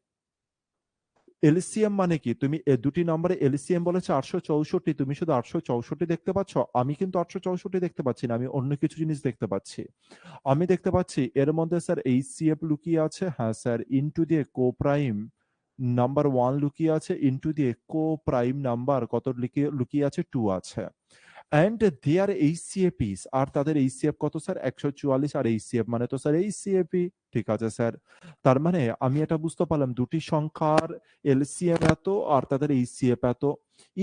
এলসিএম মানে কি? তুমি দুটি নম্বরে এলসিএম বলেছে 864, তুমি শুধু 864 দেখতে পাচ্ছ? আমি কিন্তু 864 দেখতে পাচ্ছি না, আমি অন্য কিছু জিনিস দেখতে পাচ্ছি। আমি দেখতে পাচ্ছি এর মধ্যে স্যার এইচসিএফ লুকিয়ে আছে, হ্যাঁ স্যার, ইনটু দিয়ে কো প্রাইম নাম্বার 1 লুকিয়ে আছে, ইনটু দিয়ে কো প্রাইম নাম্বার কত লুকিয়ে লুকিয়ে আছে? 2 আছে। অ্যান্ড দেয়ার এইচসিএফ আর তাদের এইচসিএফ কত স্যার? 144। আর এইচসিএফ মানে তো স্যার এইচসিএফই। ঠিক আছে স্যার। তার মানে আমি এটা বুঝতে পারলাম দুটি সংখ্যার এলসিএম এত আর তাদের এইচসিএফ এত।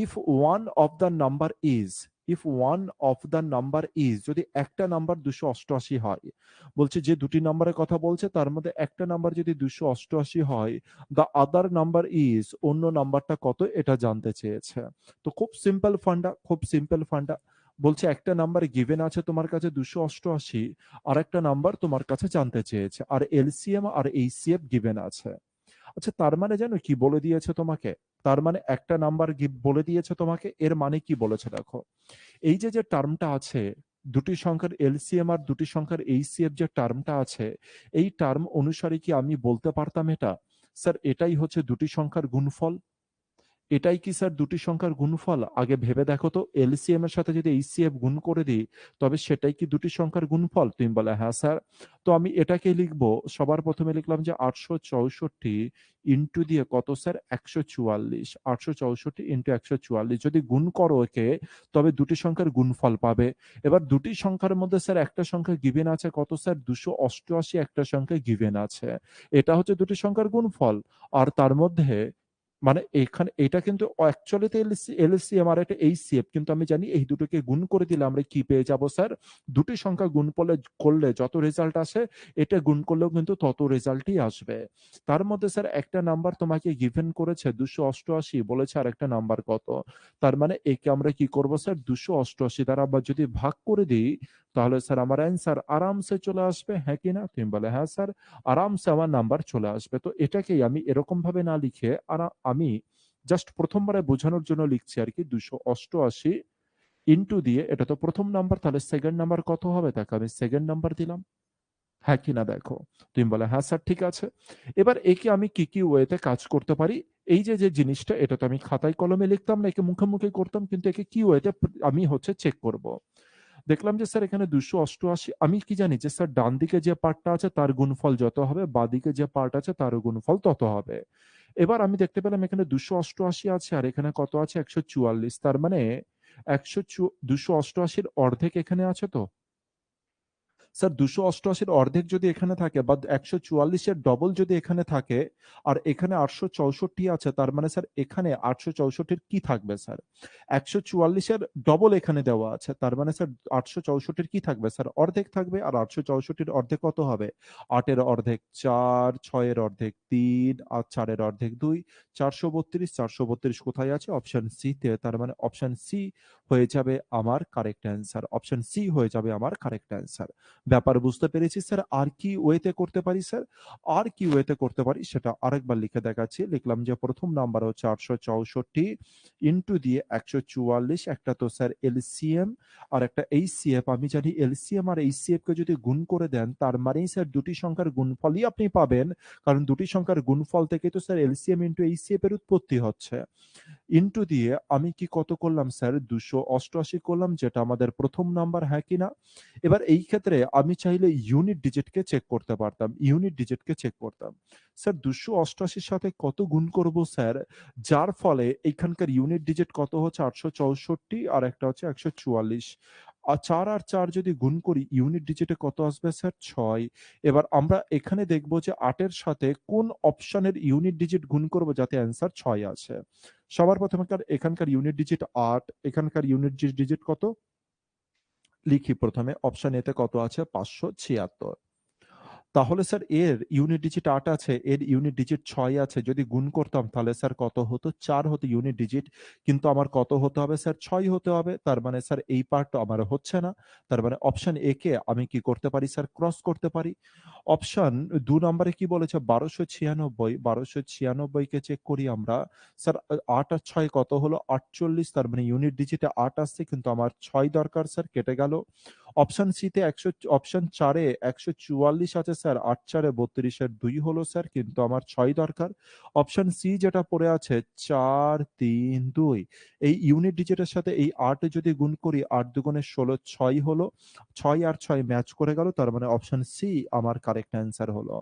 If one of the number is if one of the number is, যদি একটা নাম্বার 288 হয়, বলছে যে দুটি নাম্বারের কথা বলছে তার মধ্যে একটা নাম্বার যদি 288 হয়, দ্য আদার নাম্বার ইজ, অন্য নাম্বারটা কত এটা জানতে চেয়েছে। তো খুব সিম্পল ফান্ডা। বলছে একটা নাম্বার গিভেন আছে তোমার কাছে 288, আর একটা নাম্বার তোমার কাছে জানতে চেয়েছে, আর এলসিএম আর এইচসিএফ গিভেন আছে। আচ্ছা, তার মানে জানো কি বলে দিয়েছে তোমাকে? তার মানে একটা নাম্বার বলে দিয়েছে তোমাকে, এর মানে কি বলেছে দেখো। এই যে যে টার্মটা আছে, দুটি সংখ্যার এলসিএম আর দুটি সংখ্যার এইচসিএফ যে টার্মটা আছে, এই টার্ম অনুসারে কি আমি বলতে পারতাম এটা স্যার এটাই হচ্ছে দুটি সংখ্যার গুণফল? এটাই কি স্যার দুটি সংখ্যার গুণফল? আগে ভেবে দেখো তো, এলসিএম এর সাথে যদি এইচসিএফ গুণ করে দিই, তবে সেটাই কি দুটি সংখ্যার গুণফল? তুমি বলে হ্যাঁ স্যার। তো আমি এটাকে লিখবো, সবার প্রথমে লিখলাম যে 864 ইন্টু দিয়ে কত স্যার? 144। 864 ইন্টু 144 যদি গুণ করো একে, তবে দুটি সংখ্যার গুণফল পাবে। এবার দুটি সংখ্যার মধ্যে স্যার একটা সংখ্যা গিভেন আছে কত স্যার? 288, একটা সংখ্যা গিভেন আছে। এটা হচ্ছে দুটি সংখ্যার গুণফল। আর তার মধ্যে মানে এখানে এটা কিন্তু অ্যাকচুয়ালি তো এলসিএম আর এটা এইচসিএফ, কিন্তু আমি জানি এই দুটোকে গুণ করে দিলে আমরা কি পেয়ে যাব স্যার? দুটি সংখ্যা গুণ করলে যত রেজাল্ট আসে, এটা গুণ করলেও কিন্তু তত রেজাল্টই আসবে। তার মধ্যে স্যার একটা নাম্বার তোমাকে গিভেন করেছে 288, বলেছে আর একটা নাম্বার কত। তার মানে একে আমরা কি করব স্যার? 288 দ্বারা আবার যদি ভাগ করে দিই, তাহলে স্যার আমার অ্যান্সার আরামসে চলে আসবে, হ্যাঁ কি না? তুমি বলে হ্যাঁ স্যার, আরামসে আমার নাম্বার চলে আসবে। তো এটাকেই আমি এরকম ভাবে না লিখে আমি জাস্ট প্রথমবারে বোঝানোর জন্য লিখছি আর কি, 288 ইন্টু দিয়ে, এটা তো প্রথম নাম্বার, তাহলে সেকেন্ড নাম্বার কত হবে তাকে আমি সেকেন্ড নাম্বার দিলাম, হ্যাঁ কি না দেখো। তুমি বলে হ্যাঁ স্যার ঠিক আছে। এবার একে আমি কি কি ওয়েতে কাজ করতে পারি? এই যে যে জিনিসটা, এটা তো আমি খাতায় কলমে লিখতাম না, একে মুখে মুখে করতাম, কিন্তু একে কি ওয়েতে আমি হচ্ছে চেক করব। দেখলাম যে স্যার এখানে 288, আমি কি জানি যে স্যার ডান দিকে যে পার্টটা আছে তার গুণফল যত হবে, বাদিকে যে পার্ট আছে তার গুণফল তত হবে। এবার আমি দেখতে পেলাম এখানে 288 আছে আর এখানে কত আছে? 144। তার মানে 288 অর্ধেক এখানে আছে তো স্যার। 288 অর্ধেক যদি এখানে থাকে বা 144 ডবল যদি এখানে থাকে, আর এখানে 864 আছে, তার মানে স্যার এখানে 864 কি থাকবে স্যার? 144 ডবল এখানে দেওয়া আছে, তার মানে স্যার 864 কি থাকবে স্যার? অর্ধেক থাকবে। আর 864 অর্ধেক কত হবে? 8 অর্ধেক 4, 6 অর্ধেক 3, আর 4 অর্ধেক 2, 432। 432 কোথায় আছে? অপশন সি তে। তার মানে অপশন সি হয়ে যাবে আমার কারেক্ট অ্যান্সার। অপশন সি হয়ে যাবে আমার কারেক্ট অ্যান্সার। ব্যাপার বুঝতে পেরেছি স্যার। আর কি ওয়েতে করতে পারি স্যার? আর কি ওয়েতে করতে পারি সেটা আরেকবার লিখে দেখাচ্ছি। লিখলাম যে প্রথম নাম্বার হচ্ছে 864 ইন্টু দিয়ে 144, একটা তো স্যার এলসিএম আর একটা এইচসিএফ। আমি জানি এলসিএম আর এইচসিএফ কে যদি গুণ করে দেন, তার মানেই স্যার দুটি সংখ্যার গুণফলই আপনি পাবেন, কারণ দুটি সংখ্যার গুণফল থেকে তো স্যার এলসিএম ইন্টু এইচসিএফ এর উৎপত্তি হচ্ছে। ইন্টু দিয়ে আমি কি কত করলাম স্যার? 288 করলাম, যেটা আমাদের প্রথম নাম্বার, হ্যাঁ কিনা? এবার এই ক্ষেত্রে আমি চাইলে ইউনিট ডিজিটকে চেক করতে পারতাম, ইউনিট ডিজিটকে চেক করতাম। স্যার 288 সাথে কত গুণ করব স্যার, যার ফলে এখানকার ইউনিট ডিজিট কত হচ্ছে? 864 আর একটা হচ্ছে 144। আর 4 আর 4 যদি গুণ করি ইউনিট ডিজিটে কত আসবে স্যার? 6। এবার আমরা এখানে দেখব যে 8 এর সাথে কোন অপশনের ইউনিট ডিজিট গুণ করব যাতে অ্যান্সার 6 আসে। সবার প্রথমে এখানকার ইউনিট ডিজিট 8, এখানকার ইউনিট ডিজিট কত? লিখি প্রথমে অপশন এ তে কত আছে? 576। তাহলে স্যার এর ইউনিট ডিজিট 8 আছে, এর ইউনিট ডিজিট 6 আছে। যদি গুণ করতাম তাহলে স্যার কত হতো? 4 হতো ইউনিট ডিজিট। কিন্তু আমার কত হতে হবে স্যার? 6 হতে হবে। তার মানে স্যার এই পার্ট আমার হচ্ছে না। তার মানে অপশন এ কে আমি কি করতে পারি স্যার? ক্রস করতে পারি। অপশন 2 নম্বরে কি বলেছে? 1296। 1296 কে চেক করি আমরা। স্যার 8 আর 6 কত হলো? 48। তার মানে ইউনিট ডিজিটে 8 আসছে কিন্তু আমার 6 দরকার স্যার, কেটে গেল। অপশন সি তে অপশন 4 এ 144 আছে স্যার, ৮ 4 32 এর 2 হলো স্যার, কিন্তু আমার 6 দরকার। অপশন সি যেটা পড়ে আছে 4 3 2, এই ইউনিট ডিজিটের সাথে এই 8 যদি গুণ করি 8 দুগুণে 16, 6 হলো। 6 আর 6 ম্যাচ করে গেল। তার মানে অপশন সি আমার কারেক্ট অ্যান্সার হলো।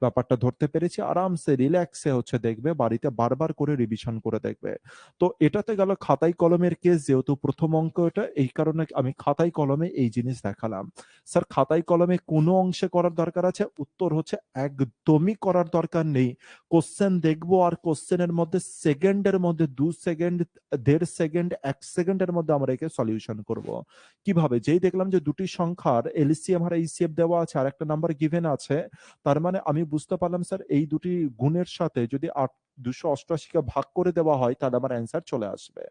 ব্যাপারটা ধরতে পেরেছি। আরামসে রিল্যাক্সে দেখবে, বাড়িতে বারবার করে রিভিশন করে দেখবে। তো এটাতে গেল খাতায় কলমের কেস, যেহেতু প্রথম অঙ্ক এটা, এই কারণে আমি খাতায় কলমে এই জিনিস দেখালাম। স্যার খাতায় কলমে কোনো অংশে করার দরকার আছে? উত্তর হচ্ছে একদমই করার দরকার নেই। কোশ্চেন দেখবো আর কোশ্চেনের মধ্যে সেকেন্ডের মধ্যে 2 সেকেন্ড, 1.5 সেকেন্ড, 1 সেকেন্ডের মধ্যে আমরা একে সলিউশন করব। কিভাবে? যেই দেখলাম যে দুটি সংখ্যার এলসিএম আর এইচসিএফ দেওয়া আছে আর একটা নাম্বার গিভেন আছে, তার মানে আমি বুঝতে পারলাম স্যার এই দুটি গুণের সাথে যদি 288 কে ভাগ করে দেওয়া হয় তাহলে আমার অ্যান্সার চলে আসবে।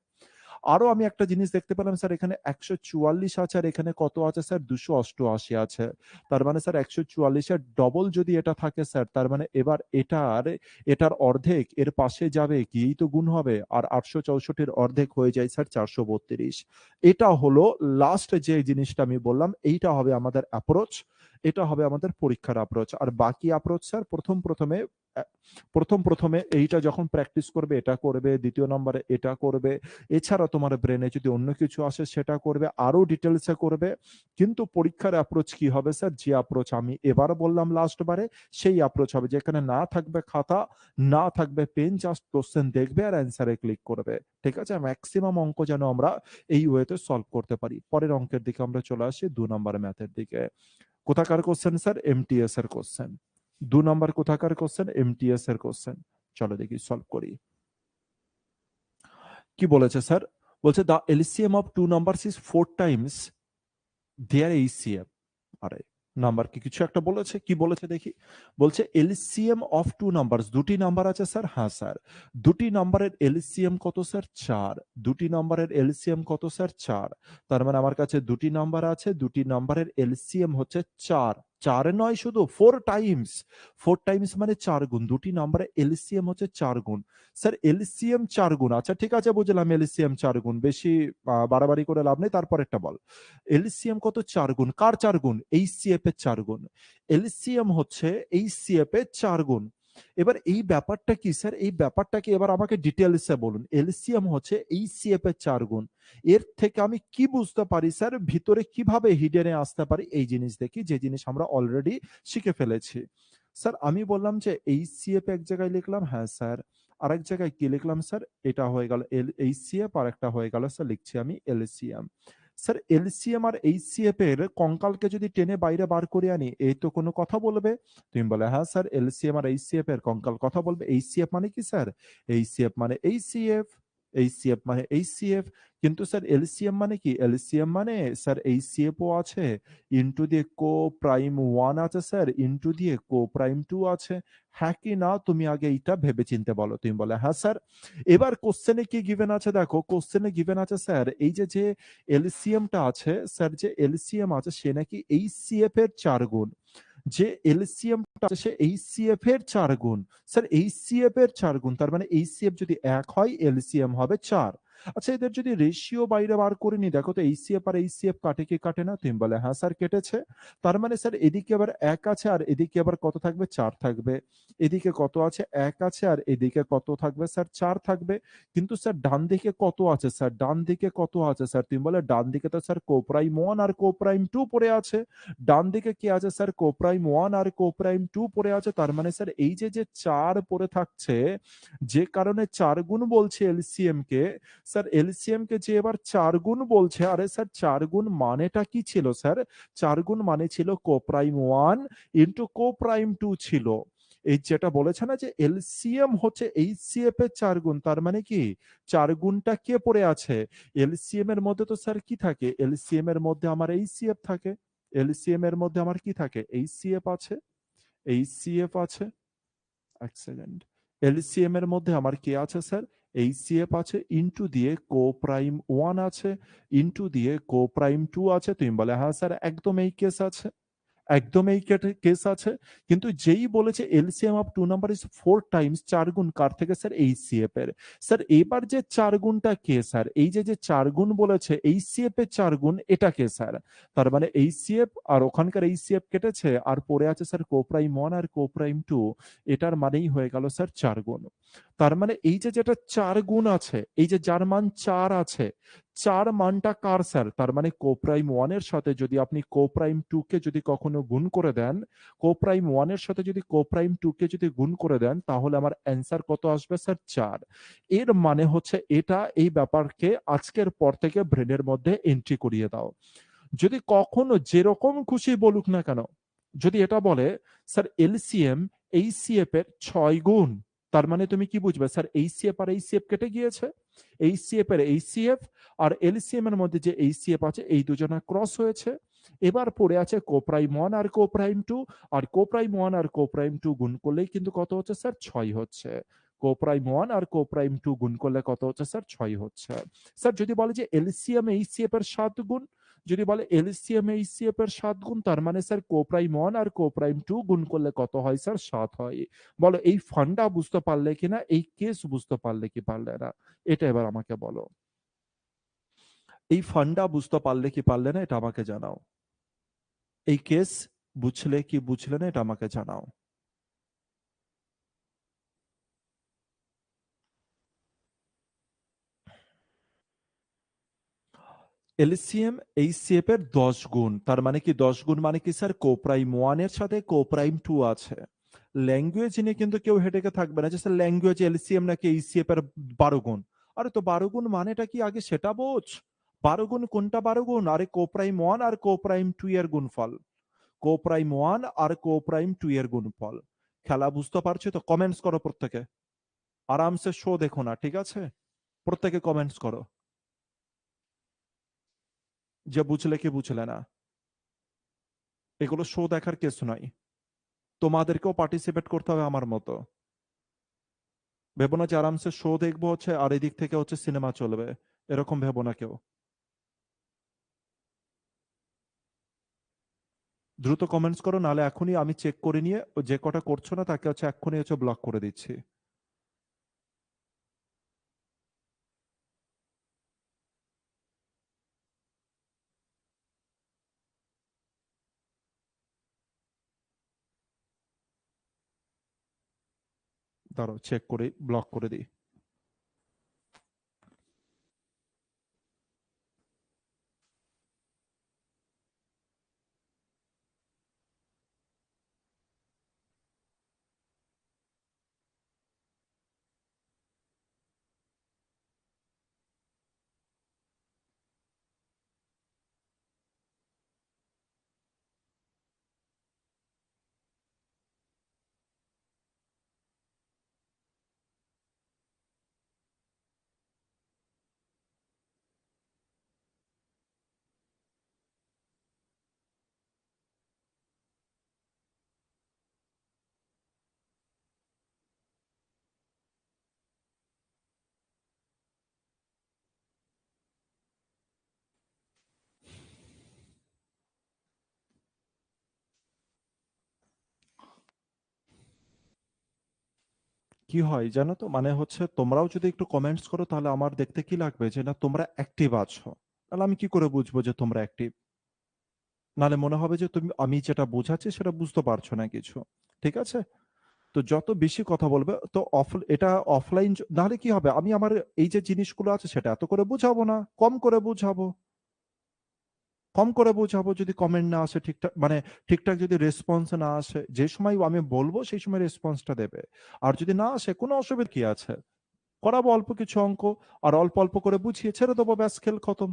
আরো আমি একটা জিনিস দেখতে পেলাম স্যার, এখানে 144 আছে আর এখানে কত আছে স্যার? 288 আছে। তার মানে স্যার 144 এর ডবল যদি এটা থাকে স্যার, তার মানে এবার এটার অর্ধেক এর পাশে যাবে, গিয়েই তো গুণ হবে। আর 864 এর অর্ধেক হয়ে যায় স্যার 432। এটা হলো লাস্ট যে জিনিসটা আমি বললাম, এইটা হবে আমাদের অ্যাপ্রোচ, এটা হবে আমাদের পরীক্ষার অ্যাপ্রোচ। আর বাকি অ্যাপ্রোচ স্যার প্রথমে এইটা যখন প্র্যাকটিস করবে এটা করবে, দ্বিতীয় নম্বরে এটা করবে। এছাড়া তোমার ব্রেনে যদি অন্য কিছু আসে সেটা করবে, আরো ডিটেলসে করবে। কিন্তু পরীক্ষার অ্যাপ্রোচ কি হবে স্যার? যে অ্যাপ্রোচ আমি এবার বললাম লাস্ট বারে, সেই অ্যাপ্রোচ হবে যেখানে না থাকবে খাতা, না থাকবে পেন, জাস্ট কোশ্চেন দেখবে আর অ্যান্সারে ক্লিক করবে। ঠিক আছে? ম্যাক্সিমাম অঙ্ক যেন আমরা এই ওয়েতে সলভ করতে পারি। পরের অঙ্কের দিকে আমরা চলে আসি, 2 নম্বর ম্যাথের দিকে। কোথাকার কোশ্চেন স্যার? এমটিএস এর কোশ্চেন। 2 নম্বর কোথাকার কোশ্চেন? এমটিএস এর কোশ্চেন। চলো দেখি সলভ করি। কি বলেছে স্যার? বলছে the LCM of two numbers is 4 times their HCF. আরে নাম্বার কি কিছু একটা বলেছে, কি বলেছে দেখি। বলছে এলসিএম অফ টু নাম্বারস, দুটি নাম্বার আছে স্যার। হ্যাঁ স্যার, দুটি নাম্বারের এলসিএম কত স্যার? 4। দুটি নাম্বারের এলসিএম কত স্যার? 4। তার মানে আমার কাছে দুটি নাম্বার আছে, দুটি নাম্বারের এলসিএম হচ্ছে 4। 4 নয়, শুধু 4 টাইমস। 4 টাইমস মানে 4 গুণ। দুটি নাম্বারের এলসিএম হচ্ছে 4 গুণ। স্যার এলসিএম 4 গুণ, আচ্ছা ঠিক আছে বুঝলাম এলসিএম 4 গুণ, বেশি বাড়াবাড়ি করে লাভ নেই, তারপরেরটা বল। এলসিএম কত? 4 গুণ। কার 4 গুণ? এইচসিএফ এর 4 গুণ। এলসিএম হচ্ছে এইচসিএফ এর 4 গুণ। এবার এই ব্যাপারটা কি স্যার? এই ব্যাপারটা কি এবার আমাকে ডিটেইলসে বলুন। এলসিএম হচ্ছে এইচসিএফ এর 4 গুণ। এর থেকে আমি কি বুঝতে পারি স্যার? ভিতরে কিভাবে হিডেনে আসতে পারি এই জিনিস দেখি, যে জিনিস আমরা অলরেডি শিখে ফেলেছি। স্যার আমি বললাম যে এইচসিএফ এক জায়গায় লিখলাম, হ্যাঁ স্যার। আরেক জায়গায় কি লিখলাম স্যার? এটা হয়ে গেল এইচসিএফ, আর একটা হয়ে গেল স্যার লিখছি আমি এলসিএম। স্যার এলসিএম আর এইচসিএফ এর কঙ্কালকে যদি টেনে বাইরে বার করে আনি, এই তো কোনো কথা বলবে। তুমি বলে হ্যাঁ স্যার এলসিএম আর এইচসিএফ এর কঙ্কাল কথা বলবে। এইচসিএফ মানে কি স্যার? এইচসিএফ মানে এইচসিএফ, এইচসিএফ মানে এইচসিএফ। কিন্তু স্যার এলসিএম মানে কি? এলসিএম মানে স্যার এইচসিএফ ও আছে, ইনটু দিয়ে কো প্রাইম 1 আছে স্যার, ইনটু দিয়ে কো প্রাইম 2 আছে। হ্যাঁ কি না তুমি আগে এইটা ভেবে চিনতে বলো। তুমি বলে হ্যাঁ স্যার। এবার কোশ্চেনে কি গিভেন আছে দেখো, কোশ্চেনে গিভেন আছে স্যার এই যে এলসিএমটা আছে স্যার, যে এলসিএম আছে সে নাকি এইচসিএফ এর 4 গুণ। যে এলসিএমটা আছে সে এইচসিএফ এর 4 গুণ। স্যার এইচসিএফ এর 4 গুণ, তার মানে এইচসিএফ যদি 1 হয় এলসিএম হবে 4। আচ্ছা এদের যদি রেশিও বাইরে বার করে নি, দেখো তো এইচসিএফ আর এইচসিএফ কাটে কি কাটে না? তুমি বলে হ্যাঁ স্যার কেটেছে। তার মানে স্যার এদিকে আবার 1 আছে আর এদিকে আবার কত থাকবে? 4 থাকবে। এদিকে কত আছে? 1 আছে আর এদিকে কত থাকবে স্যার? 4 থাকবে। কিন্তু স্যার ডান দিকে কত আছে স্যার? ডান দিকে কত আছে স্যার? তুমি বলে ডান দিকে তো স্যার কোপ্রাইম 1 আর কোপ্রাইম 2 পড়ে আছে। ডান দিকে কি আছে স্যার? কোপ্রাইম 1 আর কোপ্রাইম 2 পড়ে আছে। তার মানে স্যার এই যে 4 পড়ে থাকছে, যে কারণে 4 গুণ বলছে এলসিএম কে, স্যার এলসিএম কে যে এবার 4 গুণ বলছে, আরে স্যার 4 গুণ মানেটা কি ছিল স্যার? 4 গুণ মানে ছিল কোপ্রাইম 1 ইনটু কোপ্রাইম 2 ছিল। এই যেটা বলেছে না যে এলসিএম হচ্ছে এইচসিএফ এর 4 গুণ, তার মানে কি 4 গুণটা কে পড়ে আছে? এলসিএম এর মধ্যে তো স্যার কি থাকে? এলসিএম এর মধ্যে আমার এইচসিএফ থাকে। এলসিএম এর মধ্যে আমার কি থাকে? এইচসিএফ আছে, এইচসিএফ আছে। 1 সেকেন্ড। এলসিএম এর মধ্যে আমার কি আছে স্যার? এইচসিএফ আছে, ইনটু দিয়ে কোপ্রাইম 1 আছে, ইনটু দিয়ে কোপ্রাইম 2 আছে। তুমি বলে হ্যাঁ স্যার একদম এই কেস আছে, একদম এই কেস আছে। কিন্তু যেই বলেছে LCM of two number is 4 times, 4 গুণ কার থেকে স্যার? এইচসিএফ এর। স্যার এবার যে 4 গুণটা কে স্যার? এই যে 4 গুণ বলেছে এইচসিএফ এর 4 গুণ, এটা কে স্যার? তার মানে এইচসিএফ আর ওখানকার এইচসিএফ কেটেছে, আর পড়ে আছে স্যার কোপ্রাইম 1 আর কোপ্রাইম 2। এটার মানেই হয়ে গেল স্যার 4 গুণ। তার মানে এই যে যেটা 4 গুণ আছে, এই যে যার মান 4 আছে, 4 মানটা কার স্যার? তার মানে কোপ্রাইম 1 এর সাথে যদি আপনি কোপ্রাইম 2 কে যদি কখনো গুণ করে দেন, কোপ্রাইম 1 এর সাথে যদি কোপ্রাইম 2 কে যদি গুণ করে দেন, তাহলে আমার অ্যান্সার কত আসবে স্যার? 4। এর মানে হচ্ছে এটা, এই ব্যাপারকে আজকের পর থেকে ব্রেনের মধ্যে এন্ট্রি করিয়ে দাও। যদি কখনো যেরকম খুশি বলুক না কেন, যদি এটা বলে স্যার এলসিএম এইচসিএফ এর 6 গুণ, তার মানে তুমি কি বুঝবে স্যার? এইচসিএফ আর এইচসিএফ কেটে গিয়েছে, এইচসিএফ এর এইচসিএফ আর এলসিএম এর মধ্যে যে এইচসিএফ আছে, এই দুজনা ক্রস হয়েছে। এবার পড়ে আছে কোপ্রাইম 1 আর কোপ্রাইম 2, আর কোপ্রাইম 1 আর কোপ্রাইম 2 গুণ করলেই কিন্তু কত হচ্ছে স্যার? 6 হচ্ছে। কোপ্রাইম 1 আর কোপ্রাইম 2 গুণ করলে কত হচ্ছে স্যার? 6 হচ্ছে। স্যার যদি বলে যে এলসিএম এইচসিএফ এর 7 গুণ, যদি বলে এলসিএম এইচসিএফ এর 7 গুণ, তার মানে স্যার কোপ্রাইম 1 আর কোপ্রাইম 2 গুণ করলে কত হয় স্যার? 7 হয়। বলো এই ফান্ডা বুঝতে পারলে কিনা, এই কেস বুঝতে পারলে কি পারলে না? এটা এবার আমাকে বলো। এই ফান্ডা বুঝতে পারলে কি পারলে না, এটা আমাকে জানাও। এই কেস বুঝলে কি বুঝলে না, এটা আমাকে জানাও। এলসিএম এইচসিএফ এর 10 গুণ, তার মানে কি 10 গুণ মানে কি স্যার? কোপ্রাইম 1 এর সাথে কোপ্রাইম 2 আছে। ল্যাঙ্গুয়েজ নিয়ে কিন্তু কেউ হেডেকে থাকবে না যে স্যার ল্যাঙ্গুয়েজ এলসিএম নাকি এইচসিএফ এর 12 গুণ। আরে তো 12 গুণ মানেটা কি আগে সেটা বোঝ। 12 গুণ কোনটা? 12 গুণ আরে কোপ্রাইম 1 আর কোপ্রাইম 2 এর গুণফল, কোপ্রাইম 1 আর কোপ্রাইম 2 এর গুণফল। খেলা বুঝতে পারছো তো? কমেন্টস করো প্রত্যেকে, আরামসে শো দেখো না, ঠিক আছে? প্রত্যেকে কমেন্টস করো যে বুঝলে কি বুঝলে না। এগুলো শো দেখার কেস নয়, তোমাদেরকেও পার্টিসিপেট করতে হবে আমার মতো। ভেবো না যে আরামসে শো দেখবো হচ্ছে আর এদিক থেকে হচ্ছে সিনেমা চলবে, এরকম ভেবো না কেউ। দ্রুত কমেন্টস করো, নাহলে এখনই আমি চেক করে নিয়ে যে কটা করছো না তাকে হচ্ছে এক্ষুনি হচ্ছে ব্লক করে দিচ্ছি। দাঁড়াও চেক করে ব্লক করে দিই। কি হয় জানো তো, মানে হচ্ছে তোমরাও যদি একটু কমেন্টস করো তাহলে আমার দেখতে কি লাগবে যে না তোমরা অ্যাক্টিভ আছো। তাহলে আমি কি করে বুঝবো যে তোমরা অ্যাক্টিভ? নাহলে মনে হবে যে তুমি, আমি যেটা বোঝাচ্ছি সেটা বুঝতে পারছো না কিছু। ঠিক আছে? তো যত বেশি কথা বলবে তো এটা অফলাইন, নাহলে কি হবে, আমি আমার এই যে জিনিসগুলো আছে সেটা এত করে বুঝাবো না, কম করে বুঝাবো। কম করে বোঝাবো যদি কমেন্ট না আসে ঠিকঠাক, মানে ঠিকঠাক যদি রেসপন্স না আসে, যে সময় আমি বলবো সেই সময় রেসপন্সটা দেবে। আর যদি না আসে কোনো অসুবিধা কি আছে? করাবো অল্প কিছু অঙ্ক, আর অল্প অল্প করে বুঝিয়ে ছেড়ে দেবো, ব্যাস খেল খতম।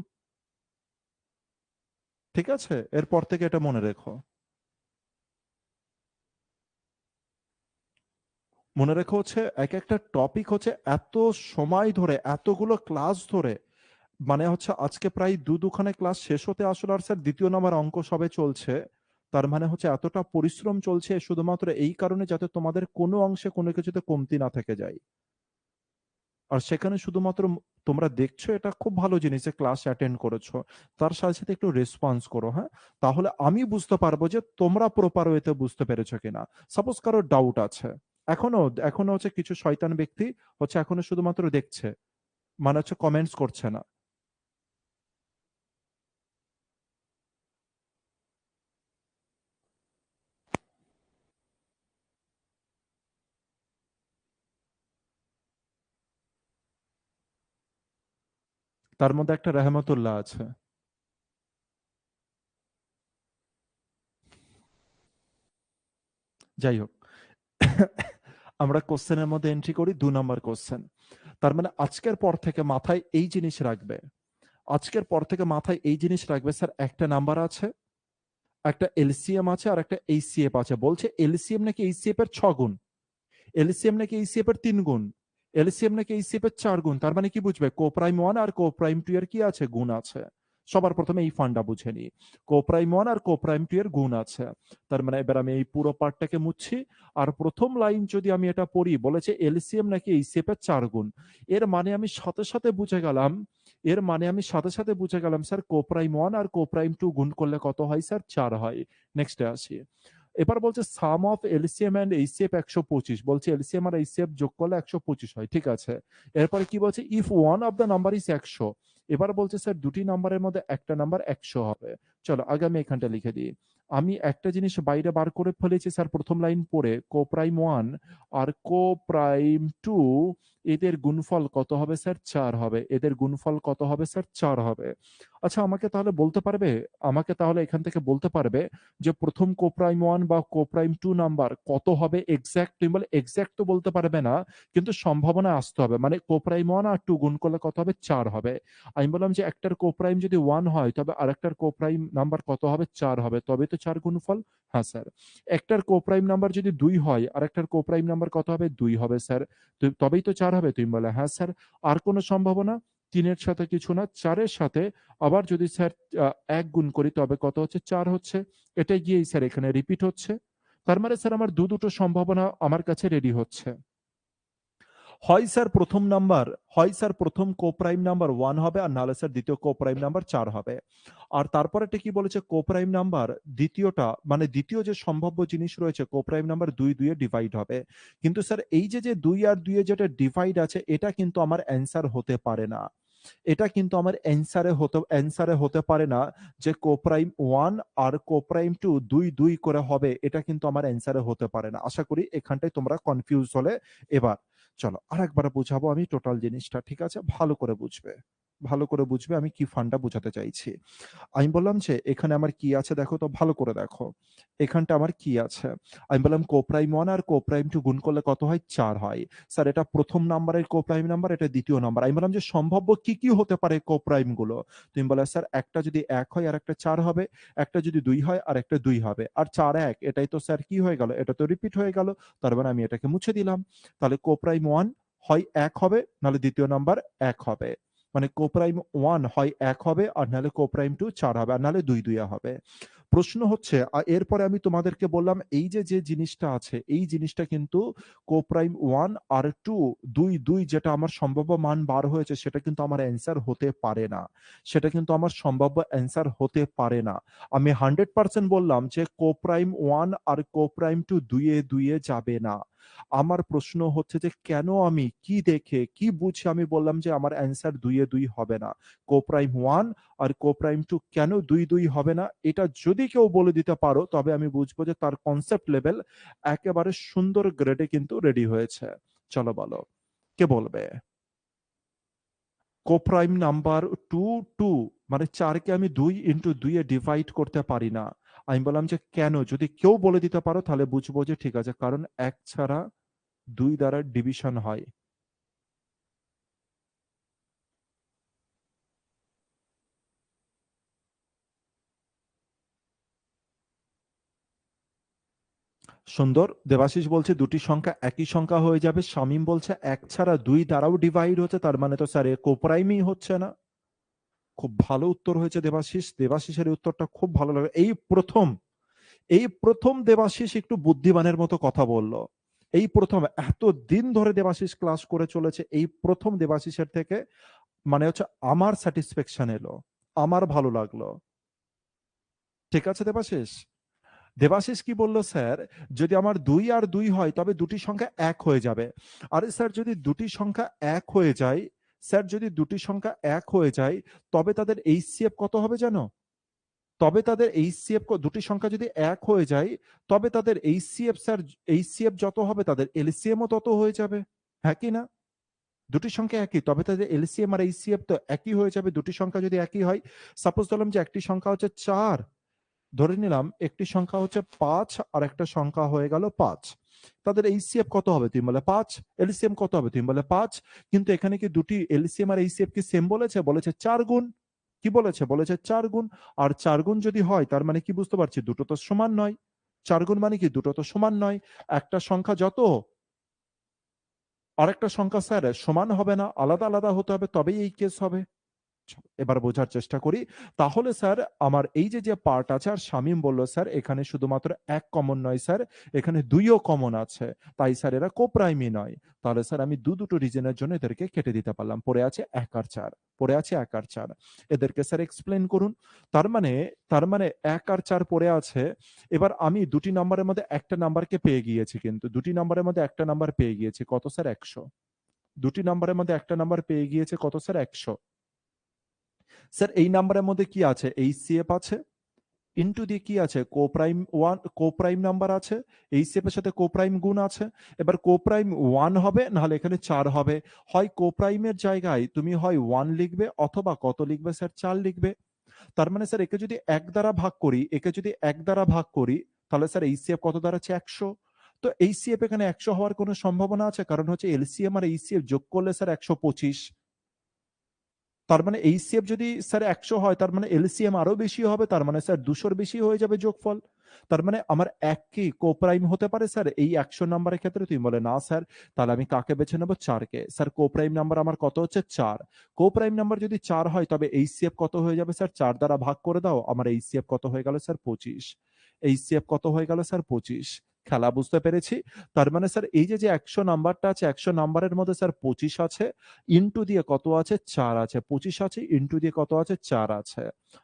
ঠিক আছে, এরপর থেকে এটা মনে রেখো। মনে রেখো হচ্ছে এক একটা টপিক হচ্ছে এত সময় ধরে, এতগুলো ক্লাস ধরে, মানে হচ্ছে আজকে প্রায় দুখানে ক্লাস শেষ হতে আসলে, আর স্যার দ্বিতীয় নাম্বার অঙ্ক সবে চলছে। তার মানে হচ্ছে এতটা পরিশ্রম চলছে শুধুমাত্র এই কারণে যাতে তোমাদের কোনো অংশে কোনো কিছুতে কমতি না থেকে যায়। আর সেখানে শুধুমাত্র তোমরা দেখছো, এটা খুব ভালো জিনিস যে ক্লাস অ্যাটেন্ড করেছো, তার সাথে সাথে একটু রেসপন্স করো, হ্যাঁ? তাহলে আমি বুঝতে পারবো যে তোমরা প্রপার ওয়েতে বুঝতে পেরেছো কিনা। সাপোজ কারো ডাউট আছে, এখনো এখনো হচ্ছে কিছু শয়তান ব্যক্তি হচ্ছে এখনো শুধুমাত্র দেখছে, মানে হচ্ছে কমেন্টস করছে না। তার মধ্যে একটা রহমতুল্লাহ আছে। যাই হোক, আমরা কোশ্চেনের মধ্যে এন্ট্রি করি 2 নম্বর কোশ্চেন। তার মানে আজকের পর থেকে মাথায় এই জিনিস রাখবে, আজকের পর থেকে মাথায় এই জিনিস রাখবে, স্যার একটা নাম্বার আছে, একটা এলসিএম আছে, আর একটা এইচসিএফ আছে। বলছে এলসিএম নাকি এইচসিএফ এর 6 গুণ, এলসিএম নাকি এইচসিএফ এর 3 গুণ, এলসিএম নাকি এইচসিএফ এর 4 গুণ। তার মানে কি বুঝবে, কোপ্রাইম 1 আর কোপ্রাইম 2 এর কি আছে, গুণ আছে। সবার প্রথমে এই ফান্ডা বুঝে নি, কোপ্রাইম 1 আর কোপ্রাইম 2 এর গুণ আছে। তার মানে এবার আমি এই পুরো পার্টটাকে মুছছি, আর প্রথম লাইন যদি আমি এটা পড়ি, বলেছে এলসিএম নাকি এইচসিএফ এর 4 গুণ। এর মানে আমি সাথে সাথে বুঝে গেলাম, এর মানে আমি সাথে সাথে বুঝে গেলাম স্যার কোপ্রাইম 1 আর কোপ্রাইম 2 গুণ করলে কত হয় স্যার, 4 হয়। নেক্সটে আসি। এবার বলছে সাম অফ এলসিএম এন্ড এইচসিএফ 125, বলছে এলসিএম আর এইচসিএফ যোগ করলে 125 হয়, ঠিক আছে। এরপরে কি বলছে, if one of the number is 100, এবার বলছে স্যার দুটি নাম্বারের মধ্যে একটা নাম্বার 100 হবে। চলো আগে আমি এখানটা লিখে দিই। আমি একটা জিনিস বাইরে বার করে ফেলেছি স্যার, প্রথম লাইন পড়ে, কোপ্রাইম 1 আর কোপ্রাইম 2 এদের গুণফল কত হবে স্যার, 4 হবে। এদের গুণফল কত হবে স্যার, 4 হবে। আচ্ছা আমাকে তাহলে বলতে পারবে, আমাকে তাহলে এখান থেকে বলতে পারবে যে প্রথম কোপ্রাইম 1 বা কোপ্রাইম 2 নাম্বার কত হবে এক্সাক্ট? তুমি বলে এক্সাক্ট তো বলতে পারবে না, কিন্তু সম্ভাবনা আসতে হবে, মানে কোপ্রাইম 1 আর 2 গুণ করলে কত হবে, 4 হবে। আমি বললাম যে একটার কোপ্রাইম যদি 1 হয়, তবে আরেকটার কোপ্রাইম নাম্বার কত হবে, 4 হবে, তবে তো 4 গুণফল। হ্যাঁ স্যার। একটার কোপ্রাইম নাম্বার যদি 2 হয়, আরেকটার কোপ্রাইম নাম্বার কত হবে, 2 হবে স্যার, তবেই তো 4 হবে। তুমি বলে হ্যাঁ স্যার। আর কোনো সম্ভাবনা? 3-এর সাথে কিছু না, 4-এর সাথে আবার যদি স্যার 1 গুণ করি, তবে কত হচ্ছে, 4 হচ্ছে। এটা গিয়েই স্যার এখানে রিপিট হচ্ছে। তার মানে স্যার আমার দুটো সম্ভাবনা আমার কাছে রেডি হচ্ছে। হয় স্যার প্রথম নাম্বার, হয় স্যার প্রথম কোপ্রাইম নাম্বার 1 হবে, আর নাহলে স্যার দ্বিতীয় কোপ্রাইম নাম্বার 4 হবে। আর তারপরেটা কি বলেছে, কোপ্রাইম নাম্বার দ্বিতীয়টা, মানে দ্বিতীয় যে সম্ভাব্য জিনিস রয়েছে, কোপ্রাইম নাম্বার 2 2 এ ডিভাইড হবে। কিন্তু স্যার এই যে যে 2 আর 2 এ যেটা ডিভাইড আছে, এটা কিন্তু আমার অ্যান্সার হতে পারে না। এটা কিন্তু আমার অ্যান্সারে হতে পারে না যে কোপ্রাইম 1 আর কোপ্রাইম 2 2 2 করে হবে, এটা কিন্তু আমার অ্যান্সারে হতে পারে না। আশা করি এখানটায় তোমরা কনফিউজ হলে। এবার চলো আরেকবার বুঝাবো আমি টোটাল জিনিসটা, ঠিক আছে? ভালো করে বুঝবে, ভালো করে বুঝবে আমি কি ফান্ডা বুঝাতে চাইছি। আমি বললাম যে এখানে আমার কি আছে দেখো তো, ভালো করে দেখো। এখানটা আমার কি আছে? আমি বললাম কোপ্রাইম 1 আর কোপ্রাইম 2 গুণ করলে কত হয়, 4 হয়। স্যার এটা প্রথম নাম্বারের কোপ্রাইম নাম্বার, এটা দ্বিতীয় নাম্বার। আমি বললাম যে সম্ভাব্য কি কি হতে পারে কোপ্রাইম গুলো? তুমি বলে স্যার একটা যদি 1 হয় আর একটা 4 হবে, একটা যদি 2 হয় আর একটা 2 হবে, আর 4 1 এটাই তো স্যার কি হয়ে গেল, এটা তো রিপিট হয়ে গেল। তার মানে আমি এটাকে মুছে দিলাম। তাহলে কোপ্রাইম 1 হয় 1 হবে, নাহলে দ্বিতীয় নাম্বার 1 হবে। মানে কোপ্রাইম 1 হয় 1 হবে, আর নাহলে কোপ্রাইম 2 4 হবে, আর নাহলে 2 2 হবে। প্রশ্ন হচ্ছে এরপরে আমি তোমাদেরকে বললাম এই যে যে জিনিসটা আছে, এই জিনিসটা কিন্তু কোপ্রাইম 1 আর 2 2 2 যেটা আমার সম্ভাব্য মান বার হয়েছে, সেটা কিন্তু আমার অ্যান্সার হতে পারে না। সেটা কিন্তু আমার সম্ভাব্য অ্যান্সার হতে পারে না। আমি 100% বললাম যে কোপ্রাইম 1 আর কোপ্রাইম 2 2 এ যাবে না। আমার প্রশ্ন হচ্ছে যে কেন, আমি কি দেখে কি বুঝে আমি বললাম যে আমার অ্যান্সার 2 হবে না? কোপ্রাইম 1 আর কোপ্রাইম 2 কেন 2 2 হবে না? এটা যদি কেউ বলে দিতে পারো, তবে আমি বুঝবো যে তার কনসেপ্ট লেভেল একেবারে সুন্দর গ্রেডে কিন্তু রেডি হয়েছে। চলো বলো, কে বলবে? কোপ্রাইম নাম্বার 2 2, মানে 4 কে আমি 2 ইনটু 2 এ ডিভাইড করতে পারি না। আমি বললাম যে কেন? যদি কেউ বলে দিতে পারো তাহলে বুঝবো যে ঠিক আছে, কারণ 1 ছাড়া 2 দ্বারা ডিভিশন হয়। সুন্দর। দেবাশিস বলছে দুটি সংখ্যা একই সংখ্যা হয়ে যাবে। শামীম বলছে এক ছাড়া দুই দ্বারাও ডিভাইড হচ্ছে, তার মানে তো স্যার এ কোপ্রাইমই হচ্ছে না। খুব ভালো উত্তর হয়েছে দেবাশিস। দেবাশিসের উত্তরটা খুব ভালো লাগে। এই প্রথম দেবাশিস একটু বুদ্ধিমানের মতো কথা বলল। এই প্রথম, এত দিন ধরে দেবাশিস ক্লাস করে চলেছে, এই প্রথম দেবাশিসের থেকে মানে হচ্ছে আমার স্যাটিসফ্যাকশন এলো, আমার ভালো লাগলো। ঠিক আছে দেবাশিস। দেবাশিস কি বলল স্যার, যদি আমার ২ আর ২ হয় তবে দুটি সংখ্যা এক হয়ে যাবে। আরে স্যার যদি দুটি সংখ্যা এক হয়ে যায়, স্যার যদি দুটি সংখ্যা এক হয়ে যায় তবে তাদের এইচসিএফ কত হবে জানো? তবে তাদের এইচসিএফ দুটি সংখ্যা যদি এক হয়ে যায় তবে তাদের এইচসিএফ স্যার, এইচসিএফ যত হবে তাদের এলসিএমও তত হয়ে যাবে। হ্যাঁ কি না? দুটি সংখ্যা একই তবে তাদের এলসিএম আর এইচসিএফ তো একই হয়ে যাবে। দুটি সংখ্যা যদি একই হয়, সাপোজ ধরলাম যে একটি সংখ্যা হচ্ছে ৪, ধরে নিলাম একটি সংখ্যা হচ্ছে ৫ আর একটা সংখ্যা হয়ে গেল ৫। তাদের এইচসিএফ কত হবে? তুমি বলে ৫। এলসিএম কত হবে? তুমি বলে ৫। কিন্তু এখানে কি দুটি এলসিএম আর এইচসিএফ কি সেম বলেছে? বলেছে ৪ গুণ। কি বলেছে? বলেছে ৪ গুণ। আর ৪ গুণ যদি হয় তার মানে কি বুঝতে পারছি? দুটো তো সমান নয়। ৪ গুণ মানে কি? দুটো তো সমান নয়। একটা সংখ্যা যত, আরেকটা সংখ্যা স্যার সমান হবে না, আলাদা আলাদা হতে হবে, তবেই এই কেস হবে। এবার বোঝার চেষ্টা করি। তাহলে স্যার আমার এই যে পার্ট আছে, আর শামীম বলল স্যার এখানে শুধুমাত্র এক কমন নয় স্যার, এখানে দুইও কমন আছে, তাই স্যার এরা কোপ্রাইমই নয়। তাহলে স্যার আমি দুটো রিজনের জন্য এদেরকে কেটে দিতে পারলাম। পড়ে আছে ১ আর ৪, পড়ে আছে ১ আর ৪। এদেরকে স্যার এক্সপ্লেন করুন। তার মানে ১ আর ৪ পড়ে আছে। এবার আমি দুটি নাম্বারের মধ্যে একটা নাম্বারকে পেয়ে গিয়েছি, কিন্তু দুটি নাম্বারের মধ্যে একটা নাম্বার পেয়ে গিয়েছি কত স্যার? ১০০। দুটি নাম্বারের মধ্যে একটা নাম্বার পেয়ে গিয়েছে কত স্যার? ১০০। স্যার এই নাম্বারের মধ্যে কি আছে? এইচসিএফ আছে, ইনটু দিয়ে কি আছে? কোপ্রাইম 1, কোপ্রাইম নাম্বার আছে, এইচসিএফ এর সাথে কোপ্রাইম গুণ আছে। এবার কোপ্রাইম 1 হবে, নাহলে এখানে ৪ হবে। হয় কোপ্রাইমের জায়গায় তুমি হয় 1 লিখবে অথবা কত লিখবে স্যার? ৪ লিখবে। তার মানে স্যার একে যদি ১ দ্বারা ভাগ করি, একে যদি ১ দ্বারা ভাগ করি, তাহলে স্যার এইচসিএফ কত দাঁড়াচ্ছে? ১০০। তো এইচসিএফ এখানে ১০০ হওয়ার কোনো সম্ভাবনা আছে? কারণ হচ্ছে এলসিএম আর এইচসিএফ যোগ করলে স্যার ১২৫। তার মানে এইচসিএফ যদি স্যার ১০০ হয় তার মানে এলসিএম আরো বেশি হবে, তার মানে স্যার ২০০ বেশি হয়ে যাবে যোগফল। তার মানে আমার ১ কি কোপ্রাইম হতে পারে স্যার এই ১০০ নাম্বারের ক্ষেত্রে? তুমি বলে না স্যার। তাহলে আমি কাকে বেছে নেব? ৪ কে। স্যার কোপ্রাইম নাম্বার আমার কত হচ্ছে? ৪। কোপ্রাইম নাম্বার যদি ৪ হয় তবে এইচসিএফ কত হয়ে যাবে স্যার? ৪ দ্বারা ভাগ করে দাও। আমার এইচসিএফ কত হয়ে গেল স্যার? ২৫। এইচসিএফ কত হয়ে গেল স্যার? ২৫। খেলা বুঝতে পেরেছি? তার মানে স্যার এই যে ১০০ নাম্বারটা আছে, ১০০ নাম্বারের মধ্যে স্যার ২৫ আছে, ইনটু দিয়ে কত আছে? ৪ আছে। ২৫ আছে, ইনটু দিয়ে কত আছে? ৪ আছে।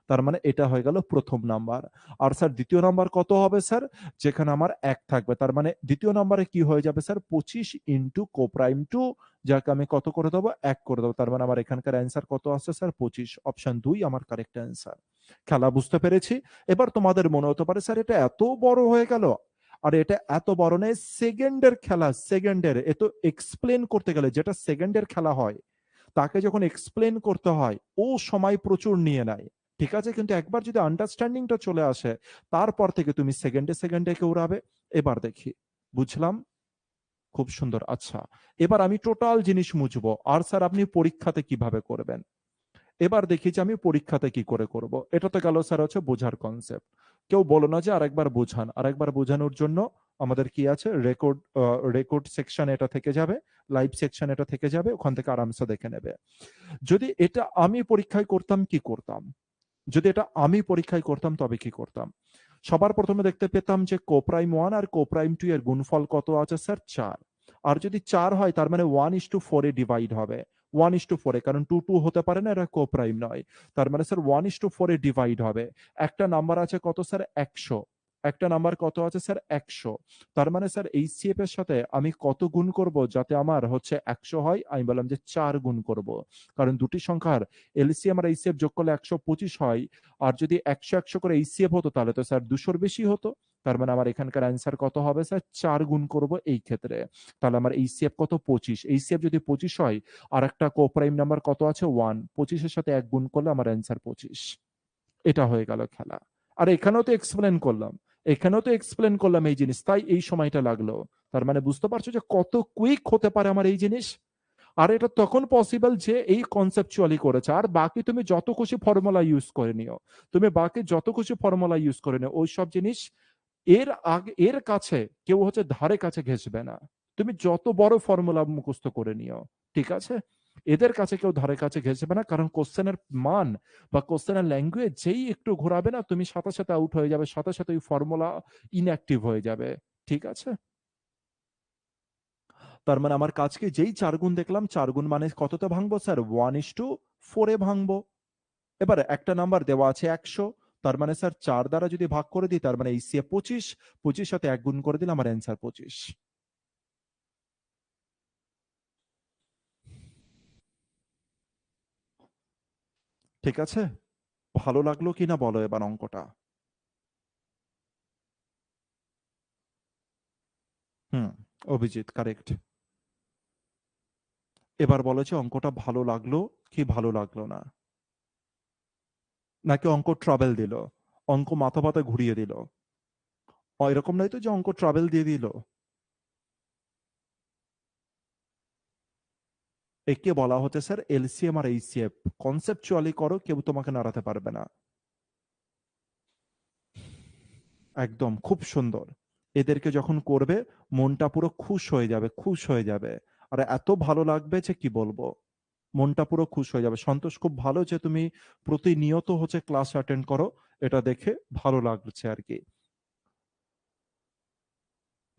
তার মানে এটা হয়ে গেল প্রথম নাম্বার। আর স্যার দ্বিতীয় নাম্বার কত হবে স্যার? যেখানে আমার ১ থাকবে। তার মানে দ্বিতীয় নাম্বারে কি হয়ে যাবে স্যার? ২৫ ইনটু কোপ্রাইম 2, যাকে আমি কত করে দেবো? ১ করে দেবো। তার মানে আমার এখানকার অ্যান্সার কত আসছে স্যার? ২৫। অপশন ২ আমার কারেক্ট অ্যান্সার। খেলা বুঝতে পেরেছি? এবার তোমাদের মনে হতে পারে স্যার এটা এত বড় হয়ে গেল। আর এটা এত বড় নয়, সেকেন্ডের খেলা, সেকেন্ডের। এ তো এক্সপ্লেন করতে গেলে, যেটা সেকেন্ডের খেলা হয় তাকে যখন এক্সপ্লেন করতে হয় ও সময় প্রচুর নিয়ে নেয়। ঠিক আছে? কিন্তু একবার যদি আন্ডারস্ট্যান্ডিংটা চলে আসে তারপর থেকে তুমি সেকেন্ডে সেকেন্ডে কে উড়াবে। এবার দেখি, বুঝলাম? খুব সুন্দর। আচ্ছা, এবার আমি টোটাল জিনিস মুছবো। আর স্যার আপনি পরীক্ষাতে কিভাবে করবেন? এবার দেখি যে আমি পরীক্ষাতে কি করে করব। এটা তো গেল স্যার হচ্ছে বোঝার কনসেপ্ট। কেউ বলো না যে আরেকবার বোঝান। আরেকবার বোঝানোর জন্য আমাদের কি আছে? রেকর্ড সেকশন এটা থেকে যাবে, লাইভ সেকশন এটা থেকে যাবে, ওখান থেকে আরামসে দেখে নেবে। যদি এটা আমি পরীক্ষায় করতাম কি করতাম? যদি এটা আমি পরীক্ষায় করতাম তবে কি করতাম? সবার প্রথমে দেখতে পেতাম যে কোপ্রাইম 1 আর কোপ্রাইম 2 এর গুণফল কত আছে স্যার? ৪। আর যদি ৪ হয় তার মানে 1:4 এ ডিভাইড হবে। 1:4 এ, কারণ 2 2 হতে পারে না, এরা কোপ্রাইম নয়। তার মানে স্যার 1:4 এ ডিভাইড হবে। একটা নাম্বার আছে কত স্যার? ১০০। একটা নাম্বার কত আছে স্যার? ১০০। তার মানে স্যার এইচসিএফ এর সাথে আমি কত গুণ করব যাতে আমার হচ্ছে ১০০ হয়? আমি বললাম যে ৪ গুণ করব। কারণ দুটি সংখ্যার এলসিএম আর এইচসিএফ যোগ করলে ১২৫ হয়। আর যদি ১০০ ১০০ করে এইচসিএফ হতো তাহলে তো স্যার ২০০ বেশি হতো। তার মানে আমার এখানকার অ্যান্সার কত হবে স্যার? ৪ গুণ করব এই ক্ষেত্রে। তাহলে আমার এইচসিএফ কত? ২৫। এইচসিএফ যদি ২৫ হয়, আর একটা কোপ্রাইম নাম্বার কত আছে? 1। ২৫ এর সাথে ১ গুণ করলে আমার অ্যান্সার ২৫। এটা হয়ে গেল খেলা। আর এখানেও তো এক্সপ্লেন করলাম। এখানেও তো এক্সপ্লেন করলাম এই জিনিস। তাই এই সময়টা লাগলো। তার মানে বুঝতে পারছো যে কত কুইক হতে পারে আমার এই জিনিস? আর এটা তখন পসিবল যে এই কনসেপচুয়ালি করেছে। আর বাকি তুমি যত খুশি ফর্মুলা ইউজ করে নিও। তুমি বাকি যত খুশি ফর্মুলা ইউজ করে নিও। ওইসব জিনিস এর কাছে কেউ হচ্ছে ধারে কাছে ঘেঁষবে না। তুমি যত বড় ফর্মুলা মুখস্থ করে নিও, ঠিক আছে? এদের কাছে কেউ ধারে কাছে ঘেঁষবে না, কারণ কোশ্চেনের মান বা কোশ্চেনের ল্যাঙ্গুয়েজ যেই একটু ঘোরাবে না, তুমি সাথে সাথে আউট হয়ে যাবে, সাথে সাথে ওই ফর্মুলা ইনঅ্যাক্টিভ হয়ে যাবে, ঠিক আছে? তার মানে আমার কাজকে যেই 4 গুণ দেখলাম, 4 গুণ মানে কততে ভাঙবো স্যার? 1:4 এ ভাঙবো। এবার একটা নাম্বার দেওয়া আছে 100, তার মানে স্যার 4 দ্বারা যদি ভাগ করে দিই, তার মানে HCF 25, 25 সাথে 1 গুণ করে দিলে আমার অ্যান্সার 25। ঠিক আছে? ভালো লাগলো কিনা বলো এবার অঙ্কটা? হুম, অভিজিৎ কারেক্ট। এবার বলো যে অঙ্কটা ভালো লাগলো কি ভালো লাগলো না? নাকি অঙ্ক ট্রাবেল দিল? অঙ্ক মাথা পাতা ঘুরিয়ে দিল? এরকম নয় তো যে অঙ্ক ট্রাবেল দিয়ে দিল? একে বলা হচ্ছে স্যার এলসিএম আর এইচসিএফ। কনসেপচুয়ালি করো, কেউ তোমাকে নাড়াতে পারবে না। একদম খুব সুন্দর। এদেরকে যখন করবে, মনটা পুরো খুশ হয়ে যাবে, খুশ হয়ে যাবে। আর এত ভালো লাগবে যে কি বলবো। মনটা পুরো খুশ হয়ে যাবে। সন্তোষ, খুব ভালো যে তুমি প্রতিনিয়ত হচ্ছে ক্লাস অ্যাটেন্ড করো। এটা দেখে ভালো লাগছে আরকি।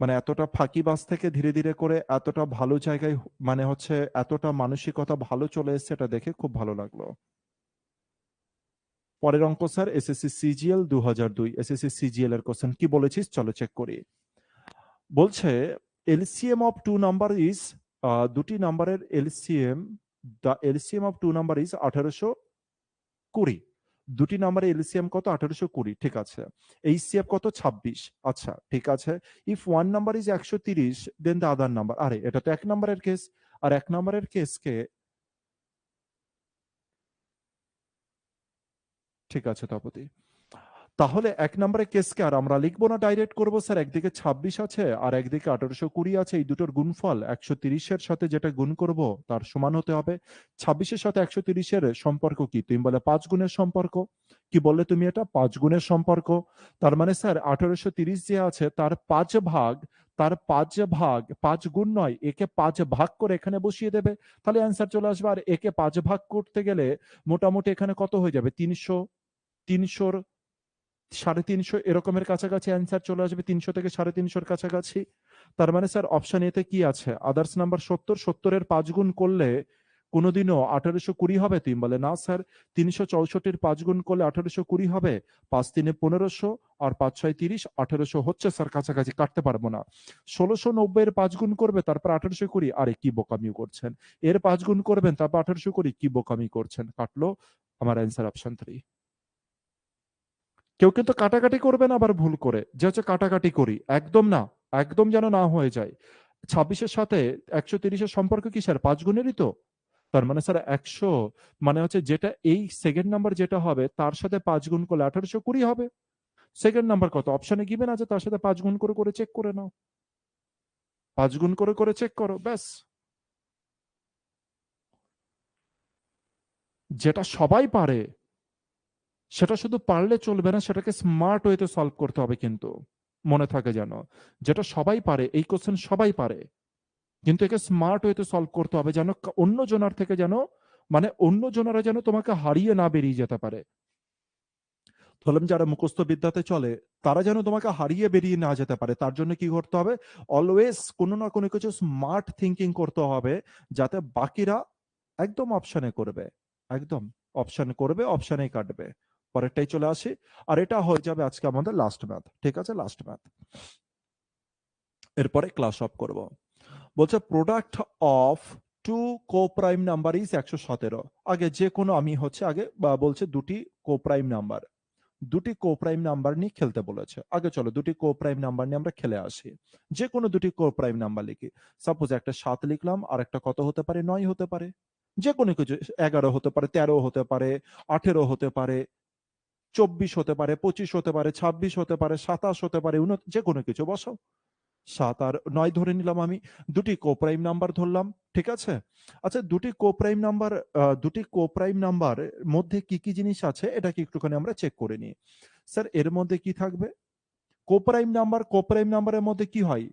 মানে এতটা ফাঁকিবাজ থেকে ধীরে, ধীরে করে এতটা ভালো জায়গায় মানে হচ্ছে এতটা মানসিকতা ভালো চলে এসছে, এটা দেখে খুব ভালো লাগলো। পরের অঙ্ক sir SSC CGL 2002, SSC CGL এর কোশ্চেন কি বলেছিস চলো চেক করি। বলছে LCM of two number is, দুটি নাম্বারের LCM, the LCM of two number is 1820। দুটি নাম্বারের এলসিএম কত? 1820, ঠিক আছে। এইচসিএফ কত? 26। আচ্ছা ঠিক আছে। If one number is 130, then the other number. আরে এটা তো এক নাম্বারের কেস, আর এক নাম্বারের কেসকে, ঠিক আছে তপতি। তাহলে এক নম্বরের কেসকে আর আমরা লিখবো না, ডাইরেক্ট করবো স্যার। একদিকে 26 আছে আর একদিকে 1820 আছে, এই দুটোর গুণফল 130-এর সাথে যেটা গুণ করব তার সমান হতে হবে। 26-এর সাথে 130-এর সম্পর্ক কি? তুমি বলে 5 গুণের সম্পর্ক। কি বললে তুমি? এটা 5 গুণের সম্পর্ক। তার মানে স্যার 1830 যে আছে তার 5 ভাগ, তার 5 ভাগ 5 গুণ নয়, একে 5 ভাগ করে এখানে বসিয়ে দেবে, তাহলে অ্যান্সার চলে আসবে। আর একে 5 ভাগ করতে গেলে মোটামুটি এখানে কত হয়ে যাবে? 300, 300, 350 এরকমের কাছাকাছি অ্যান্সার চলে আসবে, 300 থেকে 350-এর কাছাকাছি। তার মানে স্যার অপশন এতে কি আছে? আদার্স নাম্বার 70, 70-এর 5 গুণ করলে কোনোদিনও 1820 হবে? তুমি বলে না স্যার, 364-এর 5 গুণ করলে 1820 হবে। 5 3 1500 আর 5 6 30, 1800 হচ্ছে স্যার, কাছাকাছি, কাটতে পারবো না। 1690-এর 5 গুণ করবে, তারপর 1820, আরে কি বোকামি করছেন। এর 5 গুণ করবেন, তারপর 1820, কি বোকামি করছেন। কাটলো। আমার অ্যান্সার অপশন 3। কেউ কিন্তু কাটাকাটি করবে না আবার ভুল করে, যে হচ্ছে কাটাকাটি করি, একদম না। একদম যেন না হয়ে যায়। 26-এর সাথে 130-এর সম্পর্ক কি স্যার? 5 গুণেরই তো। তার মানে স্যার 100 মানে হচ্ছে যেটা এই সেকেন্ড নাম্বার যেটা হবে তার সাথে 5 গুণ করলে 1820 হবে। সেকেন্ড নাম্বার কত? অপশনে গিভেন আছে, তার সাথে 5 গুণ করে করে চেক করে নাও। 5 গুণ করে করে চেক করো, ব্যাস। যেটা সবাই পারে, সেটা শুধু পারলে চলবে না, সেটাকে স্মার্ট ওয়েতে সলভ করতে হবে কিন্তু। মনে থাকে যেন, যেটা সবাই পারে, এই কোশ্চেন সবাই পারে, কিন্তু একে স্মার্ট ওয়েতে সলভ করতে হবে, যেন অন্য জনার থেকে যেন, মানে অন্য জনারা যেন তোমাকে হারিয়ে না বেরিয়ে যেতে পারে। ধরলাম যারা মুখস্থ বিদ্যাতে চলে, তারা যেন তোমাকে হারিয়ে বেরিয়ে না যেতে পারে, তার জন্য কি করতে হবে? অলওয়েজ কোনো না কোনো কিছু স্মার্ট থিঙ্কিং করতে হবে, যাতে বাকিরা একদম অপশনে করবে, একদম অপশন করবে, অপশনেই কাটবে। পরেরটাই চলে আসি। আর এটা হয়ে যাবে আজকে আমাদের লাস্ট ম্যাথ, ঠিক আছে? লাস্ট ম্যাথ, এরপরে ক্লাস অফ করব। বলছে product of two coprime number is 117। আগে যে কোনো আমি হচ্ছে আগে বলছে দুটি কোপ্রাইম নাম্বার, দুটি কোপ্রাইম নাম্বার নিয়ে খেলতে বলেছে। আগে চলো দুটি কোপ্রাইম নাম্বার নিয়ে আমরা খেলে আসি। যে কোনো দুটি কোপ্রাইম নাম্বার লিখি। সাপোজ একটা 7 লিখলাম, আর একটা কত হতে পারে? 9 হতে পারে। যে কোনো কিছু, 11 হতে পারে, 13 হতে পারে, 18 হতে পারে, 24 হতে পারে, 25 হতে পারে, 26 হতে পারে, 27 হতে পারে, যে কোনো কিছু বসাও। 7 আর 9 ধরে নিলাম আমি। দুটি কোপ্রাইম নাম্বার ধরলাম, ঠিক আছে? আচ্ছা, দুটি কোপ্রাইম নাম্বার মধ্যে কি কি জিনিস আছে এটা কি একটুখানি আমরা চেক করে নিই। স্যার এর মধ্যে কি থাকবে? কোপ্রাইম নাম্বারের মধ্যে কি হয়?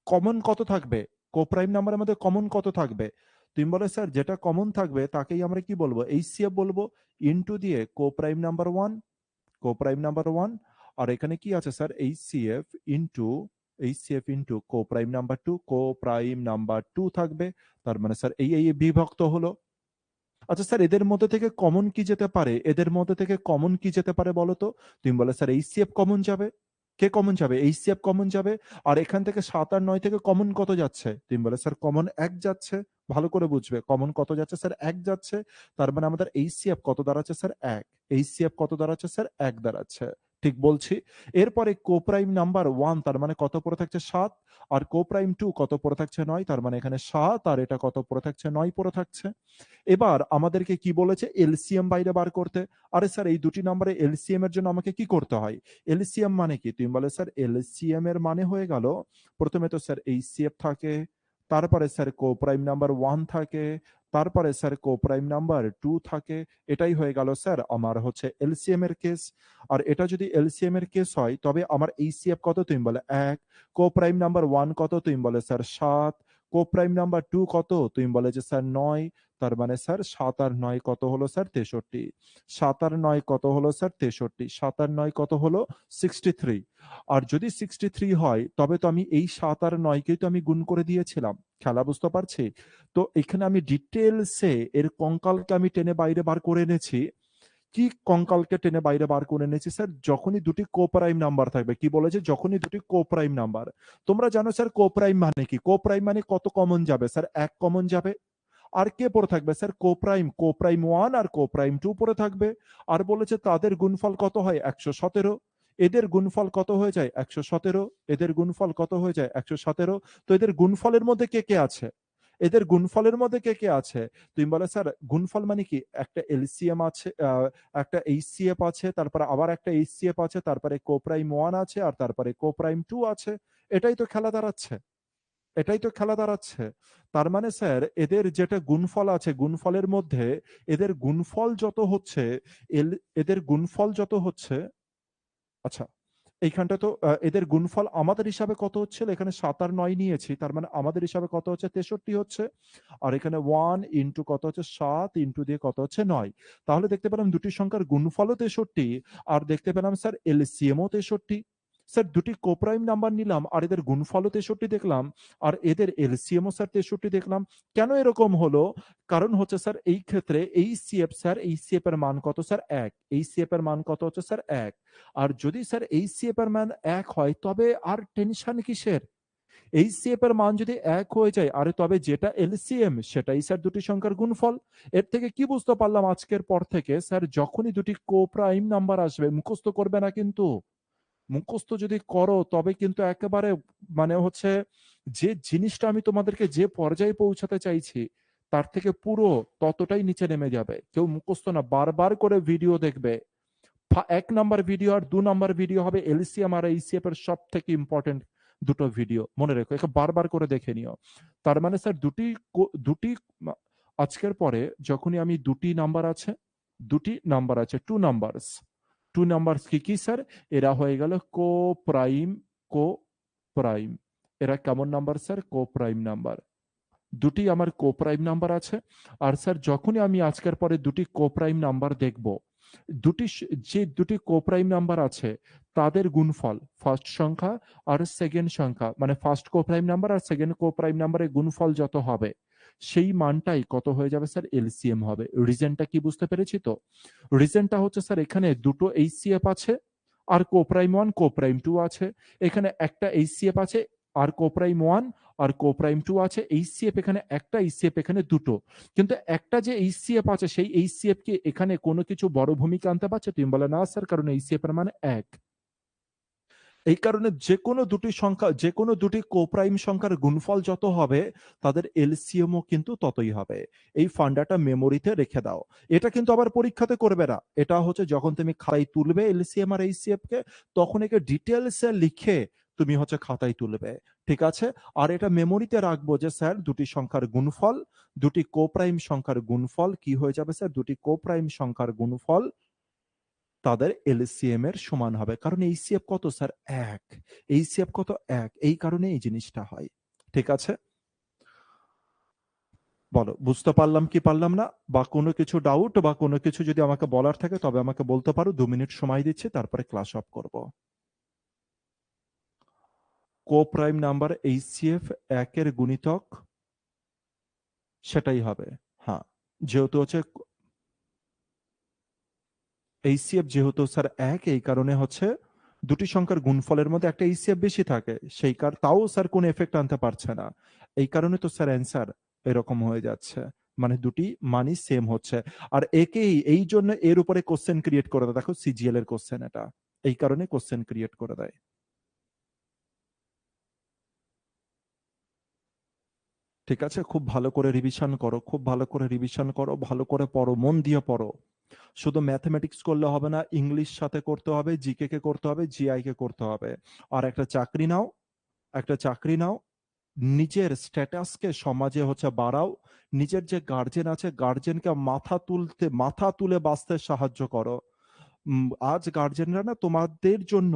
কমন কত থাকবে? কোপ্রাইম নাম্বারের মধ্যে কমন কত থাকবে? তুমি বলে স্যার যেটা কমন থাকবে তাকেই আমরা কি বলবো? এইচসিএফ বলবো। ইনটু দিয়ে কোপ্রাইম নাম্বার 1 আর এখানে কি আছে স্যার? এইচসিএফ ইনটু কোপ্রাইম নাম্বার 2 থাকবে। তার মানে স্যার এই বিভক্ত হলো। আচ্ছা স্যার এদের মধ্যে থেকে কমন কি যেতে পারে? এদের মধ্যে থেকে কমন কি যেতে পারে বলো তো? তুমি বলে স্যার এইচসিএফ কমন যাবে। কে কমন যাবে? এইচসিএফ কমন যাবে। আর এখান থেকে 7 আর 9 থেকে কমন কত যাচ্ছে? তুমি বলে স্যার কমন 1 যাচ্ছে। ভালো করে বুঝবে। কমন কত যাচ্ছে স্যার? 1 যাচ্ছে। তার মানে আমাদের এইচসিএফ কত দাঁড়াচ্ছে স্যার? 1। এইচসিএফ কত দাঁড়াচ্ছে স্যার? 1 দাঁড়াচ্ছে। ঠিক বলছি? এরপরে কোপ্রাইম নাম্বার 1 তার মানে কত পড়ে থাকছে? 7 আর কোপ্রাইম 2 কত পড়ে থাকছে? 9 তার মানে এখানে 7 আর এটা কত পড়ে থাকছে? 9 পড়ে থাকছে। এবার আমাদেরকে কি বলেছে? এলসিএম বাইরে বার করতে। আরে স্যার এই দুটি নম্বরে এলসিএম এর জন্য আমাকে কি করতে হয়? এলসিএম মানে কি? তুমি বলে স্যার এলসিএম এর মানে হয়ে গেল প্রথমে তো স্যার এইচসিএফ থাকে, তারপরে স্যার কোপ্রাইম নাম্বার 1 থাকে, তারপরে স্যার কোপ্রাইম নাম্বার 2 থাকে। এটাই হয়ে গেল স্যার আমার হচ্ছে এলসিএম এর কেস। আর এটা যদি এলসিএম এর কেস হয় তবে আমার এইচসিএফ কত? তুমি বলে 1। কোপ্রাইম নাম্বার 1 কত? তুমি বলে স্যার 7। কোপ্রাইম নাম্বার 2 কত? তুমি বলে যে স্যার 9। তার মানে স্যার 7 আর 9 কত হলো স্যার? 63। 7 আর 9 কত হলো স্যার? 63। 7 আর 9 কত হলো? 63। আর যদি 63 হয় তবে তো আমি এই 7 আর 9 কেই তো আমি গুণ করে দিয়েছিলাম। খেলা বুঝতে পারছি? তো এখানে আমি ডিটেইলসে এর কঙ্কালকে আমি টেনে বাইরে বার করে এনেছি। কি কঙ্কালকে টেনে বাইরে বার করে এনেছি স্যার? যখনই দুটি কোপ্রাইম নাম্বার থাকবে। কি বলেছে? যখনই দুটি কোপ্রাইম নাম্বার। তোমরা জানো স্যার কোপ্রাইম মানে কি? কোপ্রাইম মানে কত কমন যাবে স্যার? 1 কমন যাবে। আর কে পড়ে থাকবে স্যার? কোপ্রাইম 1 আর কোপ্রাইম 2 পড়ে থাকবে। আর বলেছে তাদের গুণফল কত হয়? 117। এদের গুণফল কত হয়ে যায়? 117। এদের গুণফল কত হয়ে যায়? 117। তো এদের গুণফলের মধ্যে কে কে আছে? এদের গুণফলের মধ্যে কে কে আছে? তুমি বলে স্যার গুণফল মানে কি? একটা এলসিএম আছে, একটা এইচসিএফ আছে, তারপরে আবার একটা এইচসিএফ আছে, তারপরে কোপ্রাইম 1 আছে, আর তারপরে কোপ্রাইম 2 আছে। এটাই তো খেলা দাঁড়াচ্ছে। এটাই তো খেলা দাঁড়াচ্ছে। তার মানে স্যার এদের যেটা গুণফল আছে, গুণফলের মধ্যে এদের গুণফল যত হচ্ছে, এল এদের গুণফল যত হচ্ছে, আচ্ছা, এইখানটা তো এদের গুণফল আমাদের হিসাবে কত হচ্ছিল? এখানে ৭ আর ৯ নিয়েছি। তার মানে আমাদের হিসাবে কত হচ্ছে? ৬৩ হচ্ছে। আর এখানে 1 ইনটু কত হচ্ছে? ৭ ইনটু দিয়ে কত হচ্ছে? ৯। তাহলে দেখতে পেলাম দুটি সংখ্যার গুণফলও ৬৩ আর দেখতে পেলাম স্যার এলসিএম ও ৬৩। স্যার দুটি কোপ্রাইম নাম্বার নিলাম আর এদের গুণফলও ৬৩ দেখলাম আর এদের এলসিএম ও স্যার ৬৩ দেখলাম। কেন এরকম হলো? কারণ হচ্ছে স্যার এই ক্ষেত্রে এইচসিএফ এর মান কত স্যার? ১। এইচসিএফ এর মান কত হচ্ছে স্যার? ১। আর যদি স্যার এইচসিএফ এর মান 1 হয় তবে আর টেনশন কিসের? এইচসিএফ এর মান যদি 1 হয়ে যায় আরে তবে যেটা এলসিএম সেটাই স্যার দুটি সংখ্যার গুণফল। এর থেকে কি বুঝতে পারলাম আজকের পর থেকে স্যার যখনই দুটি কোপ্রাইম নাম্বার আসবে মুখস্থ করবে না কিন্তু। মুখস্থ যদি করো তবে কিন্তু একেবারে মানে হচ্ছে যে জিনিসটা আমি তোমাদেরকে যে পর্যায়ে পৌঁছাতে চাইছি তার থেকে পুরো ততটাই নিচে নেমে যাবে। কেউ মুখস্থ না, বারবার করে ভিডিও দেখবে। ১ নাম্বার ভিডিও আর ২ নাম্বার ভিডিও হবে এলসিএম আর এইচসিএফ এর সবথেকে ইম্পোর্টেন্ট দুটো ভিডিও। মনে রেখো। একে বারবার করে দেখে নিও। তার মানে স্যার দুটি আজকের পরে যখনই আমি দুটি নাম্বার আছে 2 নাম্বারস। 2 নাম্বারস কি, কি স্যার? এরা হয়ে গেল কো-প্রাইম। এরা কেমন নাম্বার স্যার? কো-প্রাইম নাম্বার। দুটি আমার কো-প্রাইম নাম্বার আছে। আর স্যার যখনই আমি আজকের পরে দুটি কো-প্রাইম নাম্বার দেখব, যে দুটি কো-প্রাইম নাম্বার আছে তাদের গুণফল ফার্স্ট সংখ্যা আর সেকেন্ড সংখ্যা মানে ফার্স্ট কো-প্রাইম নাম্বার আর সেকেন্ড কো-প্রাইম নাম্বারের গুণফল যত হবে সেই মানটাই কত হয়ে যাবে স্যার? এলসিএম হবে। রিজনটা কি বুঝতে পেরেছি তো? রিজনটা হচ্ছে স্যার এখানে দুটো এইচসিএফ আছে আর কোপ্রাইম 1 কোপ্রাইম 2 আছে। এখানে একটা এইচসিএফ আছে আর কোপ্রাইম 1 আর কোপ্রাইম 2 আছে। এইচসিএফ এখানে একটা, এইচসিএফ এখানে দুটো। কিন্তু একটা যে এইচসিএফ আছে সেই এইচসিএফ কি এখানে কোনো কিছু বড় ভূমিকা আনতে পারছে? তুমি বলে না স্যার, কারণ এইচসিএফ এর মানে 1। এই কারণে যেকোনো দুটি কোপ্রাইম সংখ্যার গুণফল যত হবে তাদের এলসিএম ও কিন্তু ততই হবে। এই ফান্ডাটা মেমোরিতে রেখে দাও। এটা কিন্তু আবার পরীক্ষাতে করবে না। এটা হচ্ছে যখন তুমি খাতায় তুলবে এলসিএম আর এইচসিএফ কে তখন একে ডিটেইলসে লিখে তুমি হচ্ছে খাতায় তুলবে। ঠিক আছে? আর এটা মেমোরিতে রাখবো যে স্যার দুটি সংখ্যার গুণফল, দুটি কোপ্রাইম সংখ্যার গুণফল কি হয়ে যাবে স্যার? দুটি কোপ্রাইম সংখ্যার গুণফল তাদের এলসিএম এর সমান হবে। কারণ এইচসিএফ কত স্যার? ১। এইচসিএফ কত? ১। এই কারণে এই জিনিসটা হয়। ঠিক আছে? বলো, বুঝতে পারলাম কি পারলাম না? বা কোনো কিছু ডাউট বা কোনো কিছু যদি আমাকে বলার থাকে তবে আমাকে বলতে পারো। ২ মিনিট সময় দিচ্ছি, তারপরে ক্লাস অফ করব। কোপ্রাইম নাম্বার এইচসিএফ ১ এর গুণিতক সেটাই হবে। হ্যাঁ, যেহেতু হচ্ছে এইচসিএফ যেহেতু স্যার ১, এই কারণে হচ্ছে দুটি সংখ্যার গুণফলের মধ্যে একটা এইচসিএফ বেশি থাকে। তাও স্যার কোন এফেক্ট আনতে পারছে না। এই কারণে তো স্যার অ্যান্সার এরকম হয়ে যাচ্ছে। মানে দুটি মানই সেম হচ্ছে। আর একেই এই জন্য এর উপরে কোশ্চেন ক্রিয়েট করে দেয়। দেখো সিজিএল এর কোশ্চেন এটা। এই কারণে কোশ্চেন ক্রিয়েট করে দেয়। ঠিক আছে? খুব ভালো করে রিভিশন করো, খুব ভালো করে রিভিশন করো, ভালো করে পড়ো, মন দিয়ে পড়ো। শুধু ম্যাথমেটিক্স করলে হবে না, ইংলিশ সাথে করতে হবে, জিকে কে করতে হবে, জিআই কে করতে হবে। আর একটা চাকরি নাও, একটা চাকরি নাও, নিজের স্ট্যাটাসকে সমাজে হচ্ছে বাড়াও। নিজের যে গার্জেন আছে, গার্জেনকে মাথা তুলে বাঁচতে সাহায্য করো। আজ গার্জেনরা না তোমাদের জন্য,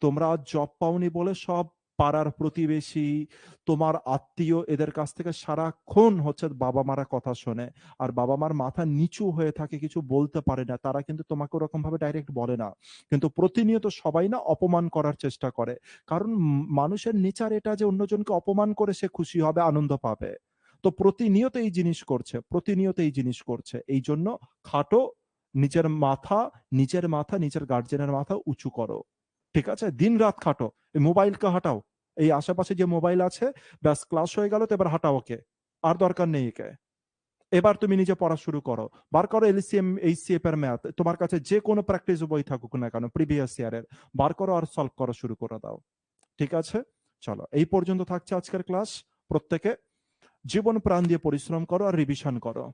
তোমরা আজ জব পাওনি বলে সব পাড়ার প্রতিবেশী, তোমার আত্মীয় এদের কাছ থেকে সারাক্ষণ হচ্ছে বাবা মারা কথা শোনে। আর বাবা মার মাথা নিচু হয়ে থাকে, কিছু বলতে পারে না। তারা কিন্তু তোমাকে ওরকম ভাবে ডাইরেক্ট বলে না। কিন্তু প্রতিনিয়ত সবাই না অপমান করার চেষ্টা করে। কারণ মানুষের নেচার এটা যে অন্যজনকে অপমান করে সে খুশি হবে, আনন্দ পাবে। তো প্রতিনিয়ত এই জিনিস করছে, প্রতিনিয়ত এই জিনিস করছে। এই জন্য খাটো, নিজের মাথা, নিজের গার্জেনের মাথা উঁচু করো। ঠিক আছে? দিন-রাত খাটো। এই মোবাইলকে হাঁটাও। এই আশেপাশে যে মোবাইল আছে, ব্যাস ক্লাস হয়ে গেল তো এবার হাঁটাও ওকে। আর দরকার নেই একে। এবার তুমি নিজে পড়া শুরু করো। বার করো এলসিএম, এইচসিএফ এর ম্যাথ। তোমার কাছে যে কোনো প্র্যাকটিস বই থাকুক না কেন, প্রিভিয়াস ইয়ারের, বার করো আর সলভ করা শুরু করে দাও। ঠিক আছে? চলো, এই পর্যন্ত থাকছে আজকের ক্লাস। প্রত্যেকে জীবন প্রাণ দিয়ে পরিশ্রম করো আর রিভিশন করো।